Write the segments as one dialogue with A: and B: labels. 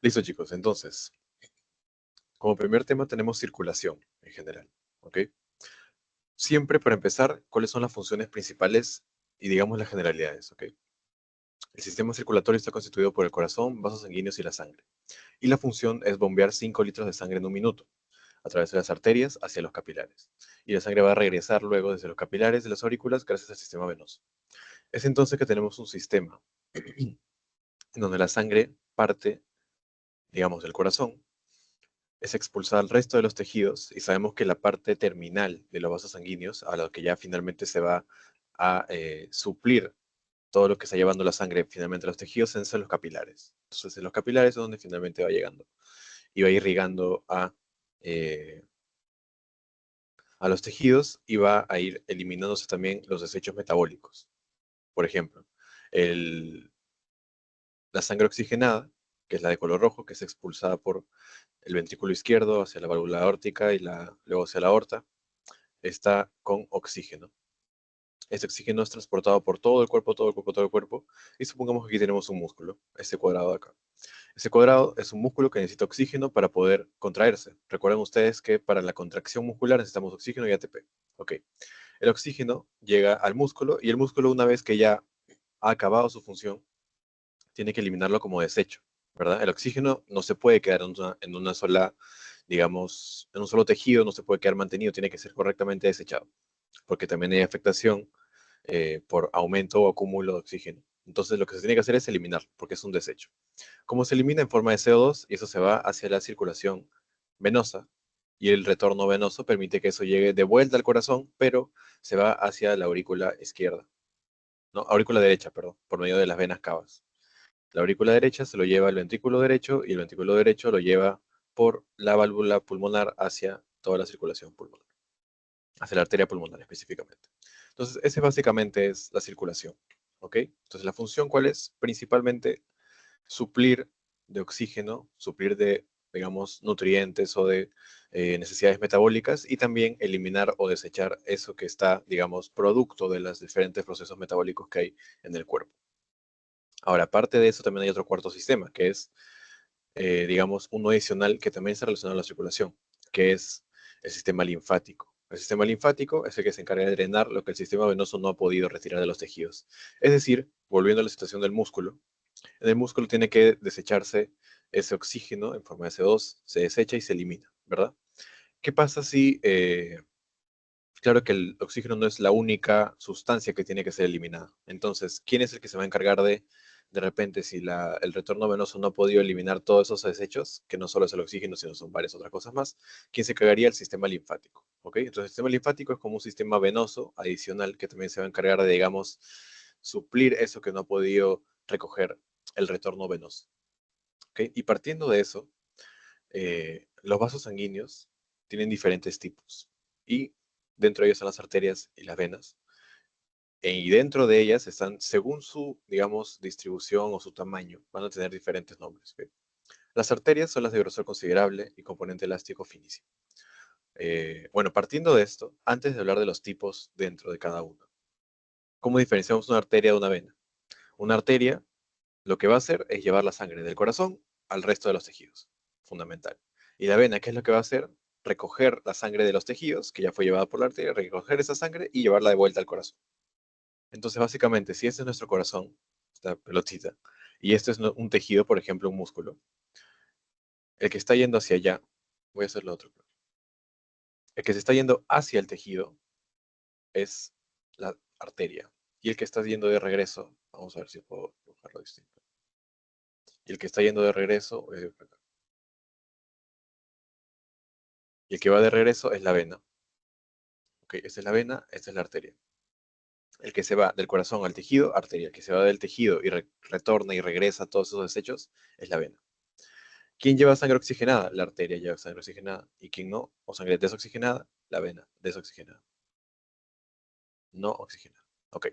A: Listo, chicos. Entonces, como primer tema tenemos circulación en general, ¿ok? Siempre para empezar, ¿cuáles son las funciones principales y digamos las generalidades, ¿ok? El sistema circulatorio está constituido por el corazón, vasos sanguíneos y la sangre. Y la función es bombear 5 litros de sangre en un minuto a través de las arterias hacia los capilares. Y la sangre va a regresar luego desde los capilares de las aurículas gracias al sistema venoso. Es entonces que tenemos un sistema en donde la sangre parte, digamos, del corazón, es expulsada al resto de los tejidos y sabemos que la parte terminal de los vasos sanguíneos, a lo que ya finalmente se va a suplir todo lo que está llevando la sangre finalmente a los tejidos, son los capilares. Entonces, en los capilares es donde finalmente va llegando y va irrigando eh, a los tejidos y va a ir eliminándose también los desechos metabólicos. Por ejemplo, el, la sangre oxigenada, que es la de color rojo, que es expulsada por el ventrículo izquierdo hacia la válvula aórtica y luego hacia la aorta, está con oxígeno. Este oxígeno es transportado por todo el cuerpo, todo el cuerpo, todo el cuerpo. Y supongamos que aquí tenemos un músculo, este cuadrado de acá. Ese cuadrado es un músculo que necesita oxígeno para poder contraerse. Recuerden ustedes que para la contracción muscular necesitamos oxígeno y ATP. Ok. El oxígeno llega al músculo y el músculo, una vez que ya ha acabado su función, tiene que eliminarlo como desecho, ¿verdad? El oxígeno no se puede quedar en una sola, digamos, en un solo tejido, no se puede quedar mantenido, tiene que ser correctamente desechado, porque también hay afectación por aumento o acúmulo de oxígeno. Entonces lo que se tiene que hacer es eliminar, porque es un desecho. Como se elimina en forma de CO2 y eso se va hacia la circulación venosa y el retorno venoso permite que eso llegue de vuelta al corazón, pero se va hacia la aurícula izquierda, no, aurícula derecha, perdón, por medio de las venas cavas. La aurícula derecha se lo lleva el ventrículo derecho y el ventrículo derecho lo lleva por la válvula pulmonar hacia toda la circulación pulmonar, hacia la arteria pulmonar específicamente. Entonces, ese básicamente es la circulación, ¿ok? Entonces, la función, ¿cuál es? Principalmente suplir de oxígeno, suplir de, digamos, nutrientes o de necesidades metabólicas y también eliminar o desechar eso que está, digamos, producto de los diferentes procesos metabólicos que hay en el cuerpo. Ahora, aparte de eso, también hay otro cuarto sistema, que es, digamos, uno adicional que también está relacionado a la circulación, que es el sistema linfático. El sistema linfático es el que se encarga de drenar lo que el sistema venoso no ha podido retirar de los tejidos. Es decir, volviendo a la situación del músculo, en el músculo tiene que desecharse ese oxígeno en forma de CO2, se desecha y se elimina, ¿verdad? ¿Qué pasa si, claro que el oxígeno no es la única sustancia que tiene que ser eliminada? Entonces, ¿quién es el que se va a encargar de repente, si el retorno venoso no ha podido eliminar todos esos desechos, que no solo es el oxígeno, sino son varias otras cosas más? ¿Quién se encargaría? El sistema linfático, ¿ok? Entonces, el sistema linfático es como un sistema venoso adicional que también se va a encargar de, digamos, suplir eso que no ha podido recoger el retorno venoso. ¿Ok? Y partiendo de eso, los vasos sanguíneos tienen diferentes tipos. Y dentro de ellos están las arterias y las venas. Y dentro de ellas están, según su, digamos, distribución o su tamaño, van a tener diferentes nombres. ¿Ok? Las arterias son las de grosor considerable y componente elástico finísimo. Bueno, partiendo de esto, antes de hablar de los tipos dentro de cada uno, ¿cómo diferenciamos una arteria de una vena? Una arteria lo que va a hacer es llevar la sangre del corazón al resto de los tejidos, fundamental. Y la vena, ¿qué es lo que va a hacer? Recoger la sangre de los tejidos, que ya fue llevada por la arteria, recoger esa sangre y llevarla de vuelta al corazón. Entonces, básicamente, si este es nuestro corazón, esta pelotita, y este es un tejido, por ejemplo, un músculo, el que está yendo hacia allá, voy a hacer lo otro. El que se está yendo hacia el tejido es la arteria. Y el que está yendo de regreso, vamos a ver si puedo dibujarlo distinto. Y el que está yendo de regreso, y el que va de regreso es la vena. Ok, esta es la vena, esta es la arteria. El que se va del corazón al tejido, arteria. El que se va del tejido y retorna y regresa a todos esos desechos es la vena. ¿Quién lleva sangre oxigenada? La arteria lleva sangre oxigenada. ¿Y quién no? O sangre desoxigenada, la vena desoxigenada. No oxigenada. Ok.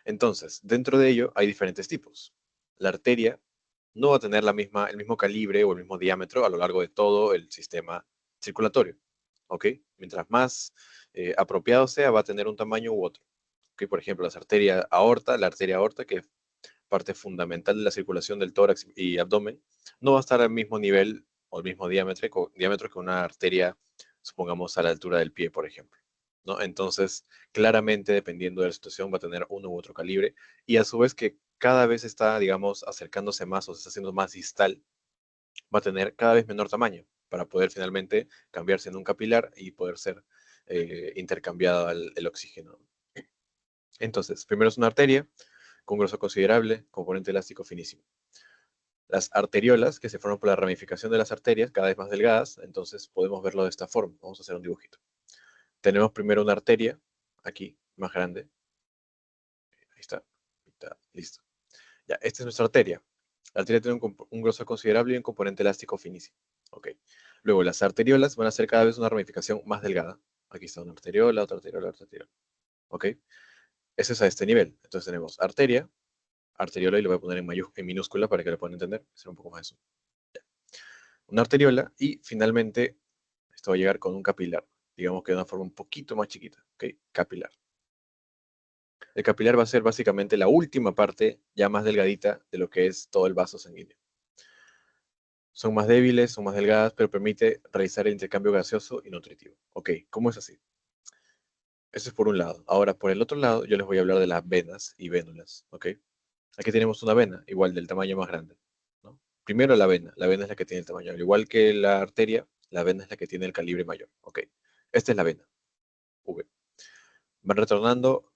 A: Entonces, dentro de ello hay diferentes tipos. La arteria no va a tener el mismo calibre o el mismo diámetro a lo largo de todo el sistema circulatorio. ¿Ok? Mientras más apropiado sea, va a tener un tamaño u otro. ¿Ok? Por ejemplo, la arteria aorta que parte fundamental de la circulación del tórax y abdomen, no va a estar al mismo nivel o al mismo diámetro que una arteria, supongamos, a la altura del pie, por ejemplo, ¿no? Entonces, claramente, dependiendo de la situación, va a tener uno u otro calibre y a su vez que cada vez está, digamos, acercándose más o se está haciendo más distal, va a tener cada vez menor tamaño para poder finalmente cambiarse en un capilar y poder ser intercambiado el oxígeno. Entonces, primero es una arteria con grosor considerable, componente elástico finísimo. Las arteriolas, que se forman por la ramificación de las arterias, cada vez más delgadas, entonces podemos verlo de esta forma. Vamos a hacer un dibujito. Tenemos primero una arteria, aquí, más grande. Ahí está, listo. Ya, esta es nuestra arteria. La arteria tiene un grosor considerable y un componente elástico finísimo. Ok. Luego, las arteriolas van a ser cada vez una ramificación más delgada. Aquí está una arteriola, otra arteriola, otra arteriola. Ok. Ese es a este nivel. Entonces tenemos arteria, arteriola, y lo voy a poner en minúscula para que lo puedan entender. Será un poco más eso. Una arteriola y finalmente esto va a llegar con un capilar. Digamos que de una forma un poquito más chiquita. Ok. Capilar. El capilar va a ser básicamente la última parte ya más delgadita de lo que es todo el vaso sanguíneo. Son más débiles, son más delgadas, pero permite realizar el intercambio gaseoso y nutritivo. Ok, ¿cómo es así? Eso es por un lado. Ahora, por el otro lado, yo les voy a hablar de las venas y vénulas. Ok, aquí tenemos una vena, igual del tamaño más grande, ¿no? Primero la vena es la que tiene el tamaño, al igual que la arteria, la vena es la que tiene el calibre mayor. Ok, esta es la vena, V. Van retornando,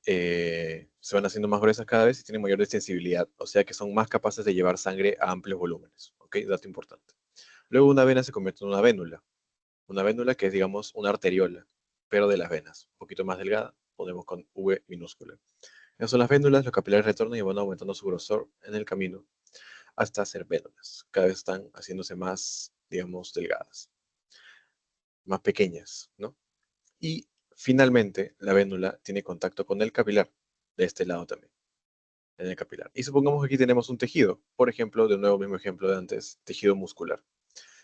A: se van haciendo más gruesas cada vez y tienen mayor extensibilidad, o sea que son más capaces de llevar sangre a amplios volúmenes. Ok, dato importante. Luego una vena se convierte en una vénula. Una vénula que es, digamos, una arteriola, pero de las venas. Un poquito más delgada, ponemos con V minúscula. Esas son las vénulas, los capilares retornan y van aumentando su grosor en el camino hasta ser vénulas. Cada vez están haciéndose más, digamos, delgadas, más pequeñas, ¿no? Y finalmente, la vénula tiene contacto con el capilar, de este lado también, en el capilar. Y supongamos que aquí tenemos un tejido, por ejemplo, de nuevo, mismo ejemplo de antes, tejido muscular.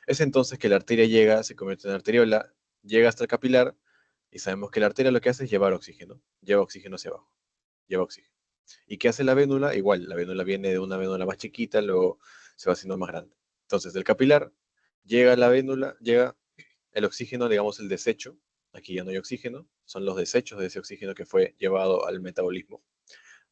A: Es entonces que la arteria llega, se convierte en arteriola, llega hasta el capilar y sabemos que la arteria lo que hace es lleva oxígeno hacia abajo, lleva oxígeno. ¿Y qué hace la vénula? Igual, la vénula viene de una vénula más chiquita, luego se va haciendo más grande. Entonces, del capilar llega la vénula, llega el oxígeno, digamos el desecho, aquí ya no hay oxígeno, son los desechos de ese oxígeno que fue llevado al metabolismo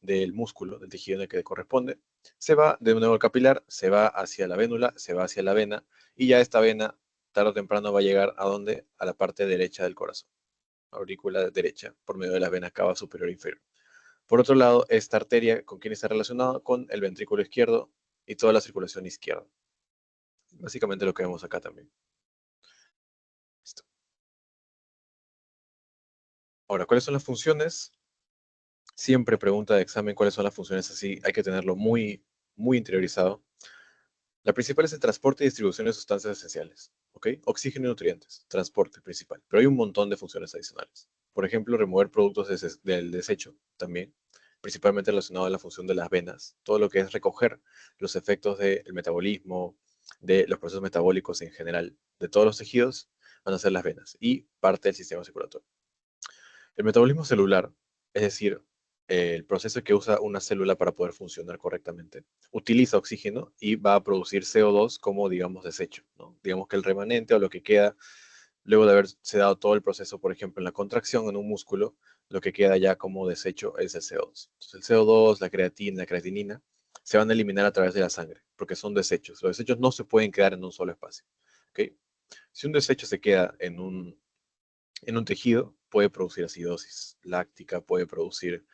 A: del músculo, del tejido en el que corresponde, se va de nuevo al capilar, se va hacia la vénula, se va hacia la vena, y ya esta vena, tarde o temprano, va a llegar a donde? A la parte derecha del corazón, aurícula derecha, por medio de las venas cava superior e inferior. Por otro lado, esta arteria, ¿con quién está relacionada? Con el ventrículo izquierdo y toda la circulación izquierda. Básicamente lo que vemos acá también. Listo. Ahora, ¿cuáles son las funciones? Siempre pregunta de examen cuáles son las funciones, así hay que tenerlo muy, muy interiorizado. La principal es el transporte y distribución de sustancias esenciales, ¿ok? Oxígeno y nutrientes, transporte principal. Pero hay un montón de funciones adicionales. Por ejemplo, remover productos del desecho también, principalmente relacionado a la función de las venas, todo lo que es recoger los efectos del metabolismo, de los procesos metabólicos en general, de todos los tejidos, van a ser las venas y parte del sistema circulatorio. El metabolismo celular, es decir, el proceso que usa una célula para poder funcionar correctamente, utiliza oxígeno y va a producir CO2 como, digamos, desecho, ¿no? Digamos que el remanente o lo que queda luego de haberse dado todo el proceso, por ejemplo, en la contracción en un músculo, lo que queda ya como desecho es el CO2. Entonces, el CO2, la creatina, la creatinina, se van a eliminar a través de la sangre, porque son desechos. Los desechos no se pueden quedar en un solo espacio, ¿ok? Si un desecho se queda en un tejido, puede producir acidosis láctica, puede producir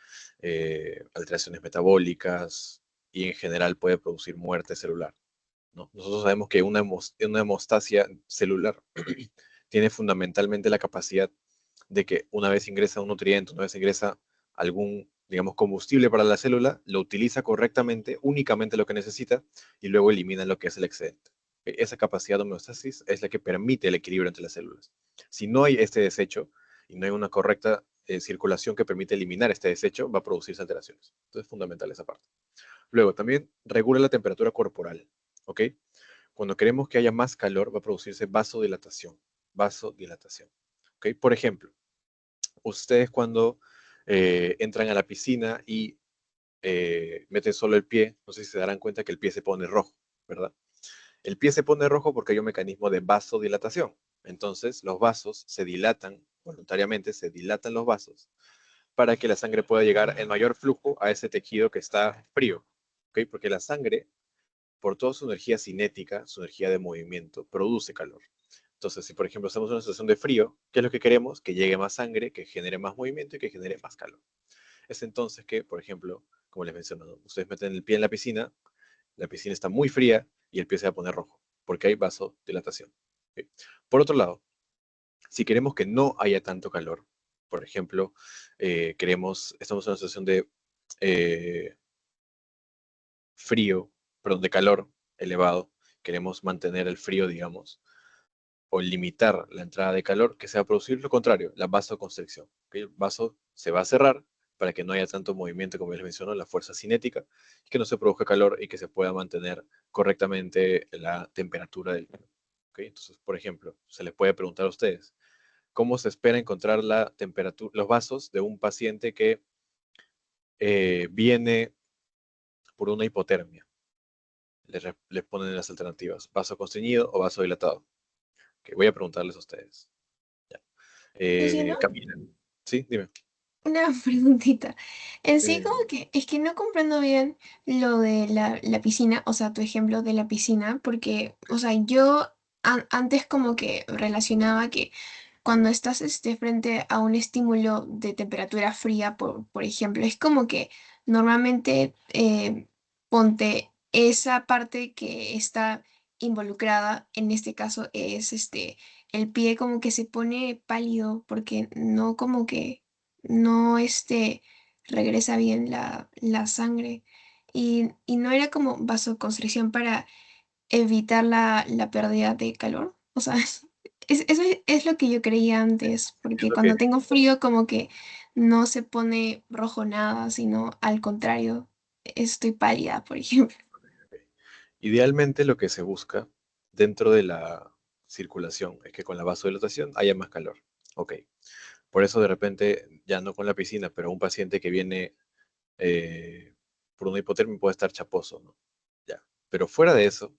A: alteraciones metabólicas y en general puede producir muerte celular, ¿no? Nosotros sabemos que una hemostasia celular tiene fundamentalmente la capacidad de que una vez ingresa un nutriente, una vez ingresa algún, digamos, combustible para la célula, lo utiliza correctamente, únicamente lo que necesita, y luego elimina lo que es el excedente. Esa capacidad de homeostasis es la que permite el equilibrio entre las células. Si no hay este desecho y no hay una correcta circulación que permite eliminar este desecho, va a producirse alteraciones. Entonces es fundamental esa parte. Luego, también regula la temperatura corporal, ¿ok? Cuando queremos que haya más calor, va a producirse vasodilatación. Vasodilatación, ¿ok? Por ejemplo, ustedes cuando entran a la piscina y meten solo el pie, no sé si se darán cuenta que el pie se pone rojo, ¿verdad? El pie se pone rojo porque hay un mecanismo de vasodilatación. Entonces, los vasos se dilatan voluntariamente, se dilatan los vasos para que la sangre pueda llegar en mayor flujo a ese tejido que está frío, ¿ok? Porque la sangre, por toda su energía cinética, su energía de movimiento, produce calor. Entonces, si por ejemplo estamos en una situación de frío, ¿qué es lo que queremos? Que llegue más sangre, que genere más movimiento y que genere más calor. Es entonces que, por ejemplo, como les menciono, ¿no? Ustedes meten el pie en la piscina está muy fría y el pie se va a poner rojo, porque hay vasodilatación. ¿Ok? Por otro lado, si queremos que no haya tanto calor, por ejemplo, estamos en una situación de eh, frío, perdón, de calor elevado, queremos mantener el frío, digamos, o limitar la entrada de calor, que se va a producir lo contrario, la vasoconstricción. ¿Ok? El vaso se va a cerrar para que no haya tanto movimiento, como les menciono, la fuerza cinética, y que no se produzca calor y que se pueda mantener correctamente la temperatura del calor. ¿Ok? Entonces, por ejemplo, se les puede preguntar a ustedes, ¿cómo se espera encontrar la temperatura, los vasos de un paciente que viene por una hipotermia? Les ponen las alternativas, vaso constreñido o vaso dilatado. Que voy a preguntarles a ustedes. Ya.
B: Luciano,
A: Camila. Sí, dime.
B: una preguntita. En sí,
A: Dime.
B: como que es que no comprendo bien lo de la piscina, o sea, tu ejemplo de la piscina, porque, o sea, yo antes como que relacionaba que cuando estás frente a un estímulo de temperatura fría, por ejemplo, es como que normalmente ponte esa parte que está involucrada, en este caso es el pie como que se pone pálido porque no como que no regresa bien la sangre y no era como vasoconstricción para evitar la pérdida de calor. O sea, eso es lo que yo creía antes,
A: Es
B: porque
A: lo que
B: cuando tengo frío como que no se pone rojo nada, sino al contrario, estoy pálida, por ejemplo.
A: idealmente lo que se busca dentro de la circulación es que con la vasodilatación haya más calor. Ok. Por eso de repente, ya no con la piscina, pero un paciente que viene eh, por una hipotermia puede estar chaposo, ¿no? Ya. Pero fuera de eso,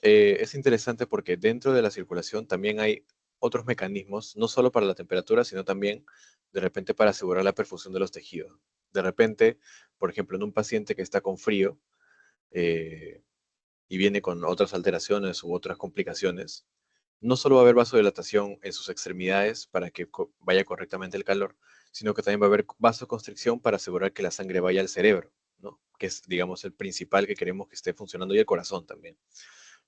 A: es interesante porque dentro de la circulación también hay otros mecanismos, no solo para la temperatura, sino también de repente para asegurar la perfusión de los tejidos. De repente, por ejemplo, en un paciente que está con frío eh, y viene con otras alteraciones u otras complicaciones, no solo va a haber vasodilatación en sus extremidades para que vaya correctamente el calor, sino que también va a haber vasoconstricción para asegurar que la sangre vaya al cerebro, ¿no? Que es, digamos, el principal que queremos que esté funcionando y el corazón también.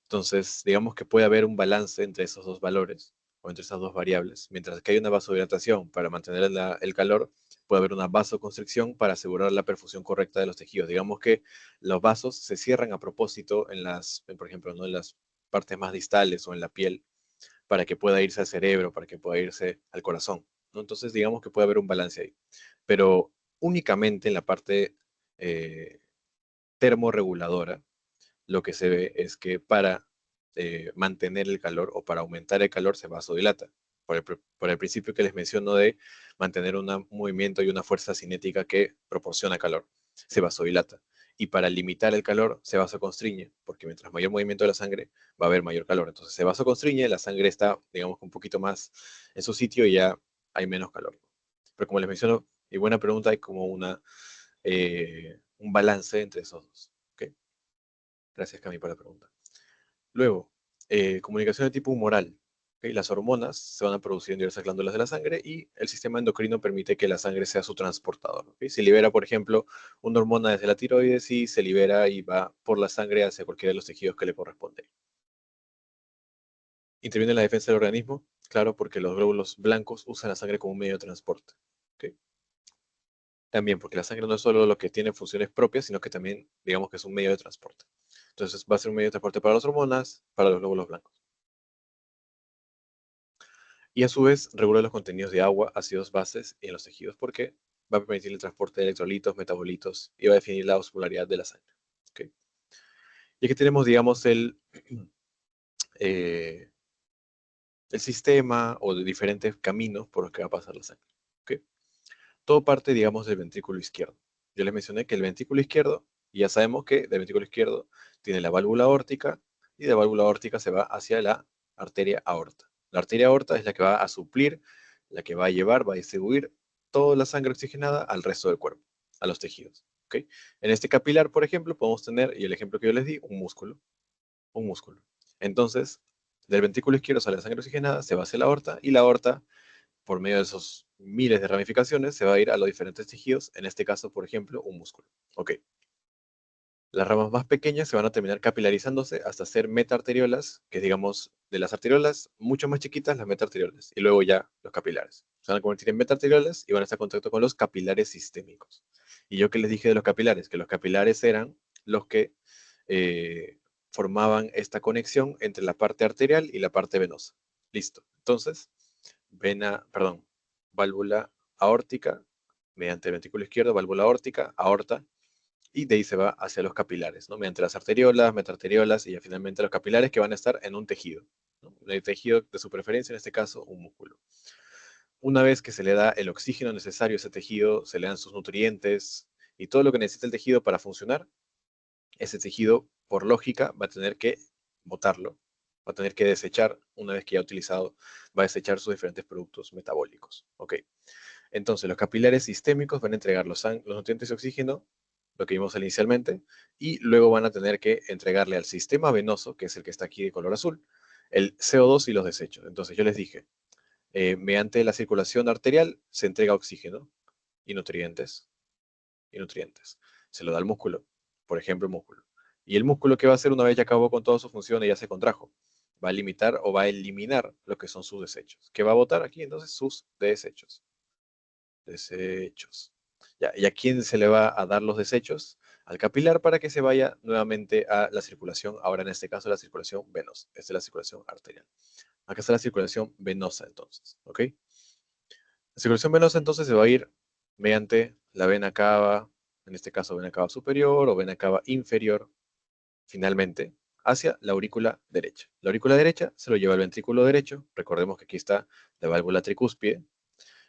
A: Entonces, digamos que puede haber un balance entre esos dos valores o entre esas dos variables. Mientras que hay una vasodilatación para mantener el calor, puede haber una vasoconstricción para asegurar la perfusión correcta de los tejidos. Digamos que los vasos se cierran a propósito por ejemplo, ¿no? En las partes más distales o en la piel para que pueda irse al cerebro, para que pueda irse al corazón, ¿no? Entonces, digamos que puede haber un balance ahí. Pero únicamente en la parte eh, termorreguladora, lo que se ve es que para mantener el calor o para aumentar el calor se vasodilata. Por el principio que les menciono de mantener un movimiento y una fuerza cinética que proporciona calor, se vasodilata. Y para limitar el calor se vasoconstriñe, porque mientras mayor movimiento de la sangre va a haber mayor calor. Entonces se vasoconstriñe, la sangre está, digamos, un poquito más en su sitio y ya hay menos calor. Pero como les menciono, y buena pregunta, hay como un balance entre esos dos. ¿Ok? Gracias, Cami, por la pregunta. Luego, comunicación de tipo humoral. ¿Ok? Las hormonas se van a producir en diversas glándulas de la sangre y el sistema endocrino permite que la sangre sea su transportador. ¿Ok? Se libera, por ejemplo, una hormona desde la tiroides y se libera y va por la sangre hacia cualquiera de los tejidos que le corresponde. Interviene en la defensa del organismo, claro, porque los glóbulos blancos usan la sangre como un medio de transporte. ¿Ok? También porque la sangre no es solo lo que tiene funciones propias, sino que también, digamos que es un medio de transporte. Entonces va a ser un medio de transporte para las hormonas, para los glóbulos blancos. Y a su vez regula los contenidos de agua, ácidos, bases en los tejidos porque va a permitir el transporte de electrolitos, metabolitos y va a definir la osmolaridad de la sangre. ¿Ok? Y aquí tenemos, digamos, eh, el sistema o de diferentes caminos por los que va a pasar la sangre. ¿Ok? Todo parte, digamos, del ventrículo izquierdo. Yo les mencioné que el ventrículo izquierdo, y ya sabemos que del ventrículo izquierdo tiene la válvula aórtica, y de la válvula aórtica se va hacia la arteria aorta. La arteria aorta es la que va a suplir, la que va a llevar, va a distribuir toda la sangre oxigenada al resto del cuerpo, a los tejidos. ¿Ok? En este capilar, por ejemplo, podemos tener, y el ejemplo que yo les di, un músculo. Un músculo. Entonces, del ventrículo izquierdo sale la sangre oxigenada, se va hacia la aorta, y la aorta, por medio de esos miles de ramificaciones, se va a ir a los diferentes tejidos, en este caso, por ejemplo, un músculo. Ok. Las ramas más pequeñas se van a terminar capilarizándose hasta ser metaarteriolas, que digamos, de las arteriolas mucho más chiquitas, las metaarteriolas, y luego ya los capilares. Se van a convertir en metaarteriolas y van a estar en contacto con los capilares sistémicos. Y yo que les dije de los capilares, que los capilares eran los que formaban esta conexión entre la parte arterial y la parte venosa. Listo. Entonces, válvula aórtica, mediante el ventrículo izquierdo, válvula aórtica, aorta, y de ahí se va hacia los capilares, ¿no? Mediante las arteriolas, metarteriolas y ya finalmente los capilares que van a estar en un tejido, ¿no? El tejido de su preferencia, en este caso, un músculo. Una vez que se le da el oxígeno necesario a ese tejido, se le dan sus nutrientes y todo lo que necesita el tejido para funcionar, ese tejido, por lógica, va a tener que botarlo, va a tener que desechar, una vez que ya ha utilizado, va a desechar sus diferentes productos metabólicos. Ok. Entonces, los capilares sistémicos van a entregar los nutrientes de oxígeno, lo que vimos inicialmente, y luego van a tener que entregarle al sistema venoso, que es el que está aquí de color azul, el CO2 y los desechos. Entonces, yo les dije, mediante la circulación arterial se entrega oxígeno y nutrientes, y nutrientes. Se lo da al músculo, por ejemplo, el músculo. Y el músculo, ¿qué va a hacer una vez ya acabó con todas sus funciones y ya se contrajo? Va a limitar o va a eliminar lo que son sus desechos. ¿Qué va a botar aquí? Entonces, sus desechos. Desechos. Ya, ¿y a quién se le va a dar los desechos? Al capilar para que se vaya nuevamente a la circulación, ahora en este caso la circulación venosa. Esta es la circulación arterial. Acá está la circulación venosa entonces, ¿ok? La circulación venosa entonces se va a ir mediante la vena cava, en este caso vena cava superior o vena cava inferior, finalmente, hacia la aurícula derecha. La aurícula derecha se lo lleva al ventrículo derecho. Recordemos que aquí está la válvula tricúspide,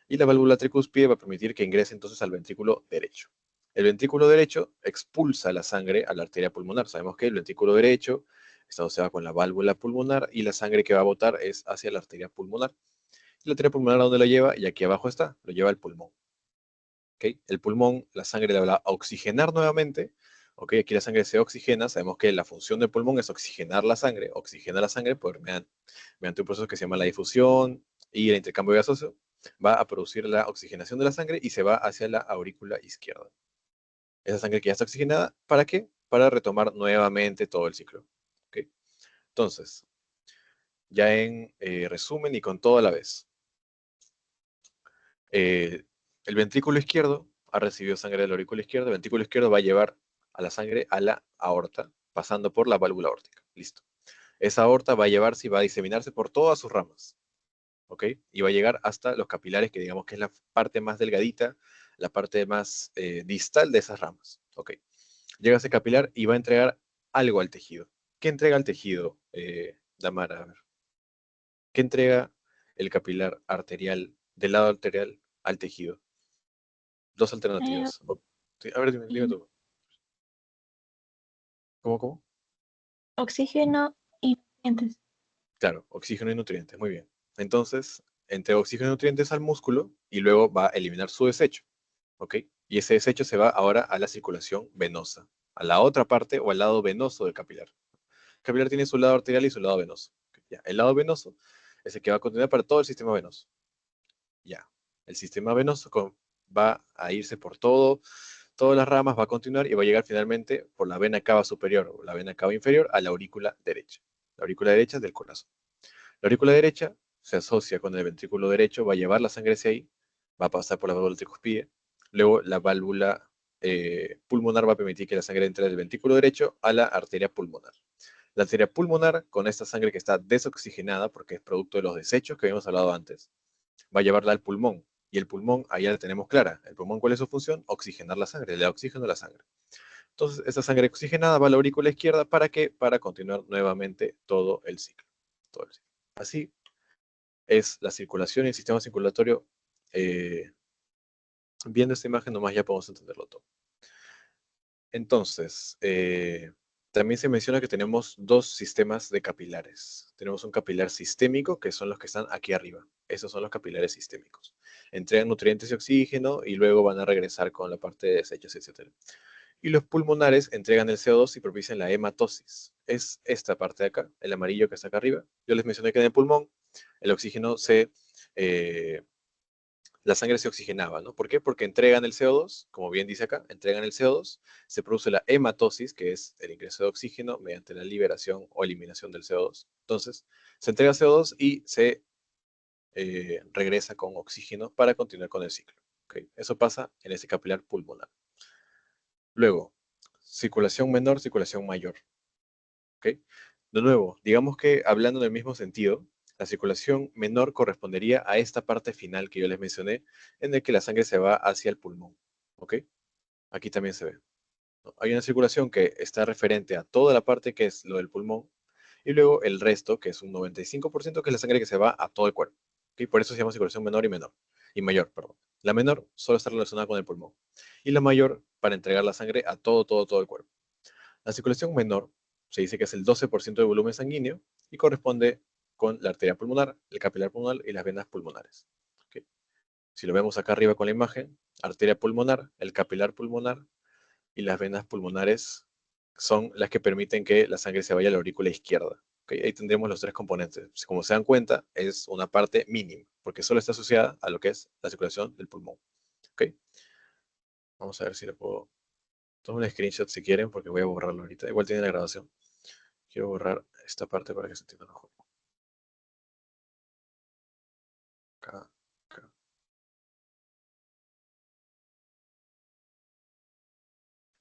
A: y la válvula tricúspide va a permitir que ingrese entonces al ventrículo derecho. El ventrículo derecho expulsa la sangre a la arteria pulmonar. Sabemos que el ventrículo derecho está asociado con la válvula pulmonar y la sangre que va a botar es hacia la arteria pulmonar. Y la arteria pulmonar, ¿a dónde la lleva? Y aquí abajo está, lo lleva al pulmón. ¿Okay? El pulmón, la sangre la va a oxigenar nuevamente. ¿Okay? Aquí la sangre se oxigena. Sabemos que la función del pulmón es oxigena la sangre mediante un proceso que se llama la difusión y el intercambio gaseoso. Va a producir la oxigenación de la sangre y se va hacia la aurícula izquierda. Esa sangre que ya está oxigenada, ¿para qué? Para retomar nuevamente todo el ciclo. ¿Okay? Entonces, ya en resumen y con todo a la vez. Eh, el ventrículo izquierdo ha recibido sangre del aurículo izquierdo. El ventrículo izquierdo va a llevar a la sangre a la aorta, pasando por la válvula aórtica. Listo. Esa aorta va a llevarse y va a diseminarse por todas sus ramas. ¿Ok? Y va a llegar hasta los capilares, que digamos que es la parte más delgadita, la parte más distal de esas ramas. ¿Ok? Llega a ese capilar y va a entregar algo al tejido. ¿Qué entrega al tejido, Damara? A ver. ¿Qué entrega el capilar arterial, del lado arterial al tejido? Dos
C: Eh,
A: alternativas. Sí, a ver, dime
C: mm,
A: tú. ¿Cómo?
C: Oxígeno y nutrientes.
A: Claro, oxígeno y nutrientes. Muy bien. Entonces, entrega oxígeno y nutrientes al músculo y luego va a eliminar su desecho. ¿Ok? Y ese desecho se va ahora a la circulación venosa, a la otra parte o al lado venoso del capilar. El capilar tiene su lado arterial y su lado venoso. Ya, el lado venoso es el que va a continuar para todo el sistema venoso. Ya, el sistema venoso va a irse por todas las ramas, va a continuar y va a llegar finalmente por la vena cava superior o la vena cava inferior a la aurícula derecha. La aurícula derecha del corazón. La aurícula derecha se asocia con el ventrículo derecho, va a llevar la sangre hacia ahí, va a pasar por la válvula tricuspide. Luego la válvula pulmonar va a permitir que la sangre entre del ventrículo derecho a la arteria pulmonar. La arteria pulmonar, con esta sangre que está desoxigenada, porque es producto de los desechos que habíamos hablado antes, va a llevarla al pulmón. Y el pulmón, ahí ya la tenemos clara. ¿El pulmón cuál es su función? Oxigenar la sangre, le da oxígeno a la sangre. Entonces, esa sangre oxigenada va a la aurícula izquierda, ¿para qué? Para continuar nuevamente todo el ciclo. Todo el ciclo. Así es la circulación y el sistema circulatorio. Viendo esta imagen nomás ya podemos entenderlo todo. Entonces, también se menciona que tenemos dos sistemas de capilares. Tenemos un capilar sistémico, que son los que están aquí arriba. Esos son los capilares sistémicos. Entregan nutrientes y oxígeno y luego van a regresar con la parte de desechos, etc. Y los pulmonares entregan el CO2 y propician la hematosis. Es esta parte de acá, el amarillo que está acá arriba. Yo les mencioné que en el pulmón el oxígeno eh, la sangre se oxigenaba, ¿no? ¿Por qué? Porque entregan el CO2, como bien dice acá, entregan el CO2, se produce la hematosis, que es el ingreso de oxígeno mediante la liberación o eliminación del CO2. Entonces, se entrega CO2 y se regresa con oxígeno para continuar con el ciclo. ¿Ok? Eso pasa en ese capilar pulmonar. Luego, circulación menor, circulación mayor. ¿Ok? De nuevo, digamos que hablando en el mismo sentido, la circulación menor correspondería a esta parte final que yo les mencioné, en el que la sangre se va hacia el pulmón. ¿Ok? Aquí también se ve, ¿no? Hay una circulación que está referente a toda la parte que es lo del pulmón, y luego el resto, que es un 95%, que es la sangre que se va a todo el cuerpo. ¿Ok? Por eso se llama circulación menor y mayor, perdón. La menor solo está relacionada con el pulmón, y la mayor para entregar la sangre a todo el cuerpo. La circulación menor se dice que es el 12% del volumen sanguíneo y corresponde con la arteria pulmonar, el capilar pulmonar y las venas pulmonares. ¿Ok? Si lo vemos acá arriba con la imagen, arteria pulmonar, el capilar pulmonar y las venas pulmonares son las que permiten que la sangre se vaya a la aurícula izquierda. ¿Ok? Ahí tendremos los tres componentes. Como se dan cuenta, es una parte mínima, porque solo está asociada a lo que es la circulación del pulmón. ¿Ok? Vamos a ver si le puedo... Tomo un screenshot si quieren, porque voy a borrarlo ahorita. Igual tiene la grabación. Quiero borrar esta parte para que se entienda mejor. Acá, acá.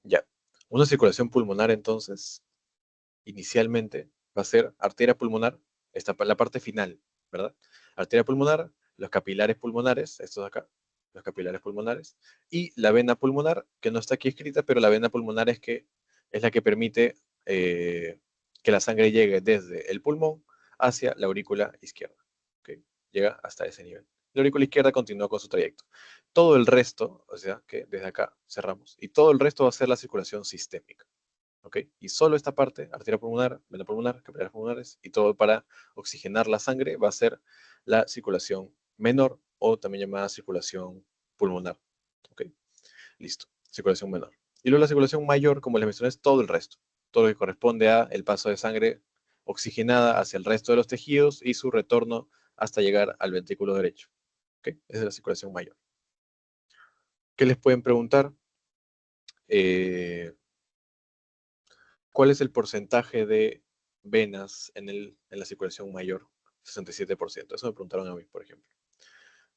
A: Ya. Una circulación pulmonar, entonces, inicialmente va a ser arteria pulmonar, la parte final, ¿verdad? Arteria pulmonar, los capilares pulmonares, estos de acá, los capilares pulmonares, y la vena pulmonar, que no está aquí escrita, pero la vena pulmonar es la que permite que la sangre llegue desde el pulmón hacia la aurícula izquierda. ¿Ok? Llega hasta ese nivel. La aurícula izquierda continúa con su trayecto. Todo el resto, o sea que desde acá cerramos, y todo el resto va a ser la circulación sistémica. ¿Ok? Y solo esta parte, arteria pulmonar, vena pulmonar, capilares pulmonares, y todo para oxigenar la sangre va a ser la circulación menor o también llamada circulación pulmonar. ¿Ok? Listo, circulación menor. Y luego la circulación mayor, como les mencioné, es todo el resto. Todo lo que corresponde a el paso de sangre oxigenada hacia el resto de los tejidos y su retorno hasta llegar al ventrículo derecho. ¿Ok? Esa es la circulación mayor. ¿Qué les pueden preguntar? Eh, ¿Cuál es el porcentaje de venas en la circulación mayor? 67%. Eso me preguntaron a mí, por ejemplo.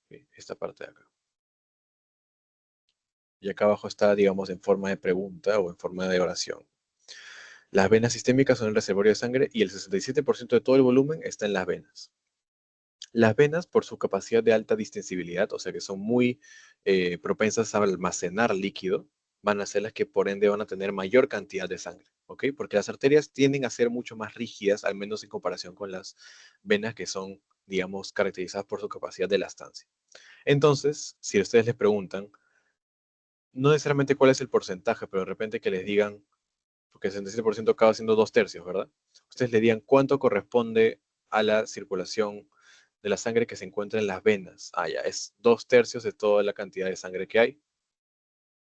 A: Sí, esta parte de acá. Y acá abajo está, digamos, en forma de pregunta o en forma de oración. Las venas sistémicas son el reservorio de sangre y el 67% de todo el volumen está en las venas. Las venas, por su capacidad de alta distensibilidad, o sea que son muy propensas a almacenar líquido, van a ser las que por ende van a tener mayor cantidad de sangre, ¿ok? Porque las arterias tienden a ser mucho más rígidas, al menos en comparación con las venas que son, digamos, caracterizadas por su capacidad de elastancia. Entonces, si ustedes les preguntan, no necesariamente cuál es el porcentaje, pero de repente que les digan, porque el 67% acaba siendo 2/3, ¿verdad? Ustedes le digan cuánto corresponde a la circulación de la sangre que se encuentra en las venas. Ah, ya, es 2/3 de toda la cantidad de sangre que hay.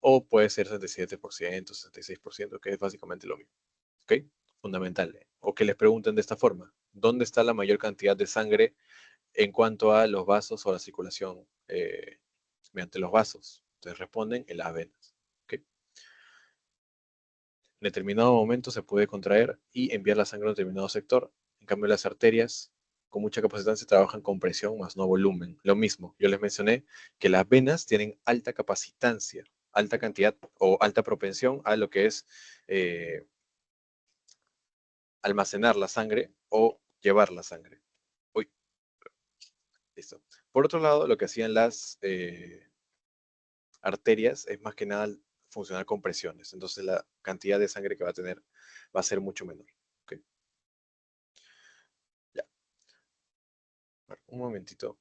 A: O puede ser 67%, 66%, que es básicamente lo mismo. ¿Ok? Fundamental. O que les pregunten de esta forma, ¿dónde está la mayor cantidad de sangre en cuanto a los vasos o la circulación mediante los vasos? Entonces responden en las venas. ¿Ok? En determinado momento se puede contraer y enviar la sangre a un determinado sector. En cambio, las arterias con mucha capacitancia trabajan con presión más no volumen. Lo mismo, yo les mencioné que las venas tienen alta capacitancia, alta cantidad o alta propensión a lo que es eh, almacenar la sangre o llevar la sangre. Uy, listo. Por otro lado, lo que hacían las arterias es más que nada funcionar con presiones. Entonces la cantidad de sangre que va a tener va a ser mucho menor. ¿Ok? Ya. Bueno, un momentito.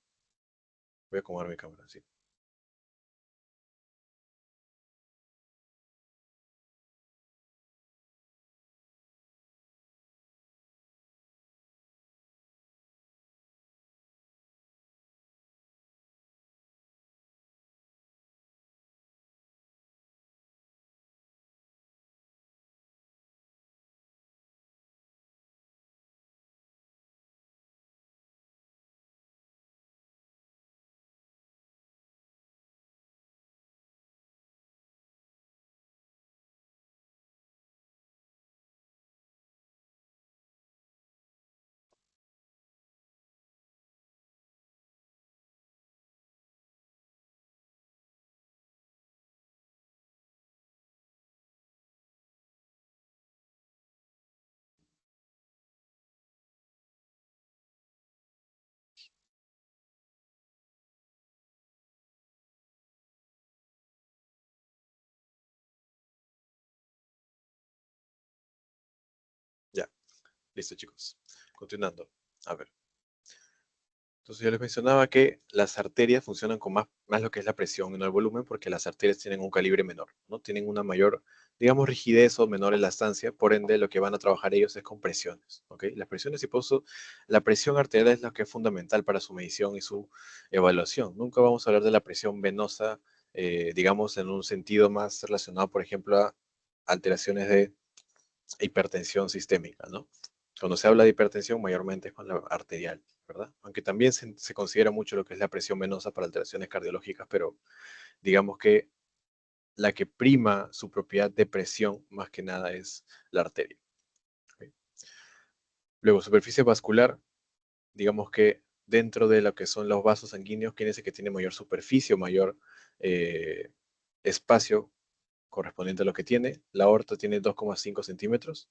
A: Voy a acomodar mi cámara, sí. Listo, chicos. Continuando. A ver. Entonces yo les mencionaba que las arterias funcionan con más lo que es la presión y no el volumen, porque las arterias tienen un calibre menor, ¿no? Tienen una mayor, digamos, rigidez o menor elastancia, por ende lo que van a trabajar ellos es con presiones, ¿ok? Las presiones y por eso la presión arterial es lo que es fundamental para su medición y su evaluación. Nunca vamos a hablar de la presión venosa, digamos, en un sentido más relacionado, por ejemplo, a alteraciones de hipertensión sistémica, ¿no? Cuando se habla de hipertensión, mayormente es con la arterial, ¿verdad? Aunque también se considera mucho lo que es la presión venosa para alteraciones cardiológicas, pero digamos que la que prima su propiedad de presión más que nada es la arteria. ¿Ok? Luego, superficie vascular, digamos que dentro de lo que son los vasos sanguíneos, ¿quién es el que tiene mayor superficie o mayor eh, espacio correspondiente a lo que tiene? La aorta tiene 2,5 centímetros,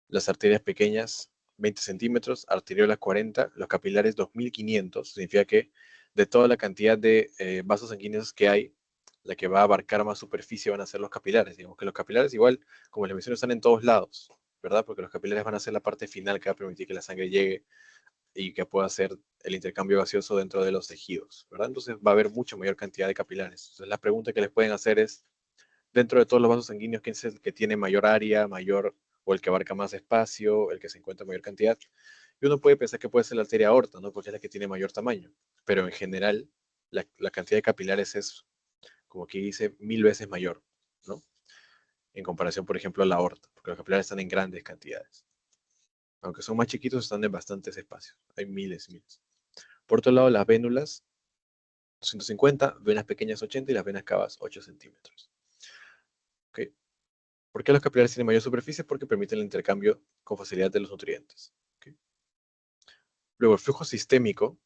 A: las arterias pequeñas 20 centímetros, arteriolas 40, los capilares 2500, significa que de toda la cantidad de vasos sanguíneos que hay, la que va a abarcar más superficie van a ser los capilares. Digamos que los capilares igual, como les menciono, están en todos lados, ¿verdad? Porque los capilares van a ser la parte final que va a permitir que la sangre llegue y que pueda hacer el intercambio gaseoso dentro de los tejidos, ¿verdad? Entonces va a haber mucha mayor cantidad de capilares. Entonces la pregunta que les pueden hacer es, dentro de todos los vasos sanguíneos, ¿quién es el que tiene mayor área, mayor, o el que abarca más espacio, el que se encuentra en mayor cantidad? Y uno puede pensar que puede ser la arteria aorta, ¿no? Porque es la que tiene mayor tamaño. Pero en general, la cantidad de capilares es, como que dice, 1000 veces mayor, ¿no? En comparación, por ejemplo, a la aorta, porque los capilares están en grandes cantidades. Aunque son más chiquitos, están en bastantes espacios. Hay miles, miles. Por otro lado, las vénulas, 250, venas pequeñas 80 y las venas cavas 8 centímetros. ¿Ok? ¿Por qué los capilares tienen mayor superficie? Porque permiten el intercambio con facilidad de los nutrientes. ¿Ok? Luego, el flujo sistémico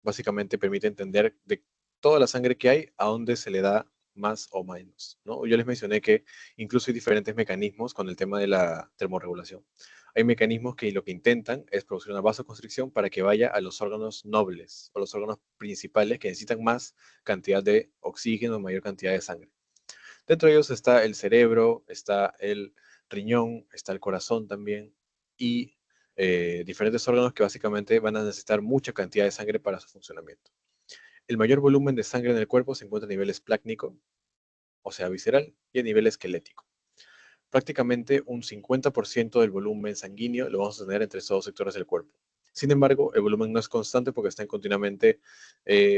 A: básicamente permite entender de toda la sangre que hay a dónde se le da más o menos, ¿no? Yo les mencioné que incluso hay diferentes mecanismos con el tema de la termorregulación. Hay mecanismos que lo que intentan es producir una vasoconstricción para que vaya a los órganos nobles o los órganos principales que necesitan más cantidad de oxígeno, mayor cantidad de sangre. Dentro de ellos está el cerebro, está el riñón, está el corazón también y diferentes órganos que básicamente van a necesitar mucha cantidad de sangre para su funcionamiento. El mayor volumen de sangre en el cuerpo se encuentra a nivel esplácnico, o sea, visceral, y a nivel esquelético. Prácticamente un 50% del volumen sanguíneo lo vamos a tener entre estos dos sectores del cuerpo. Sin embargo, el volumen no es constante porque está en continuamente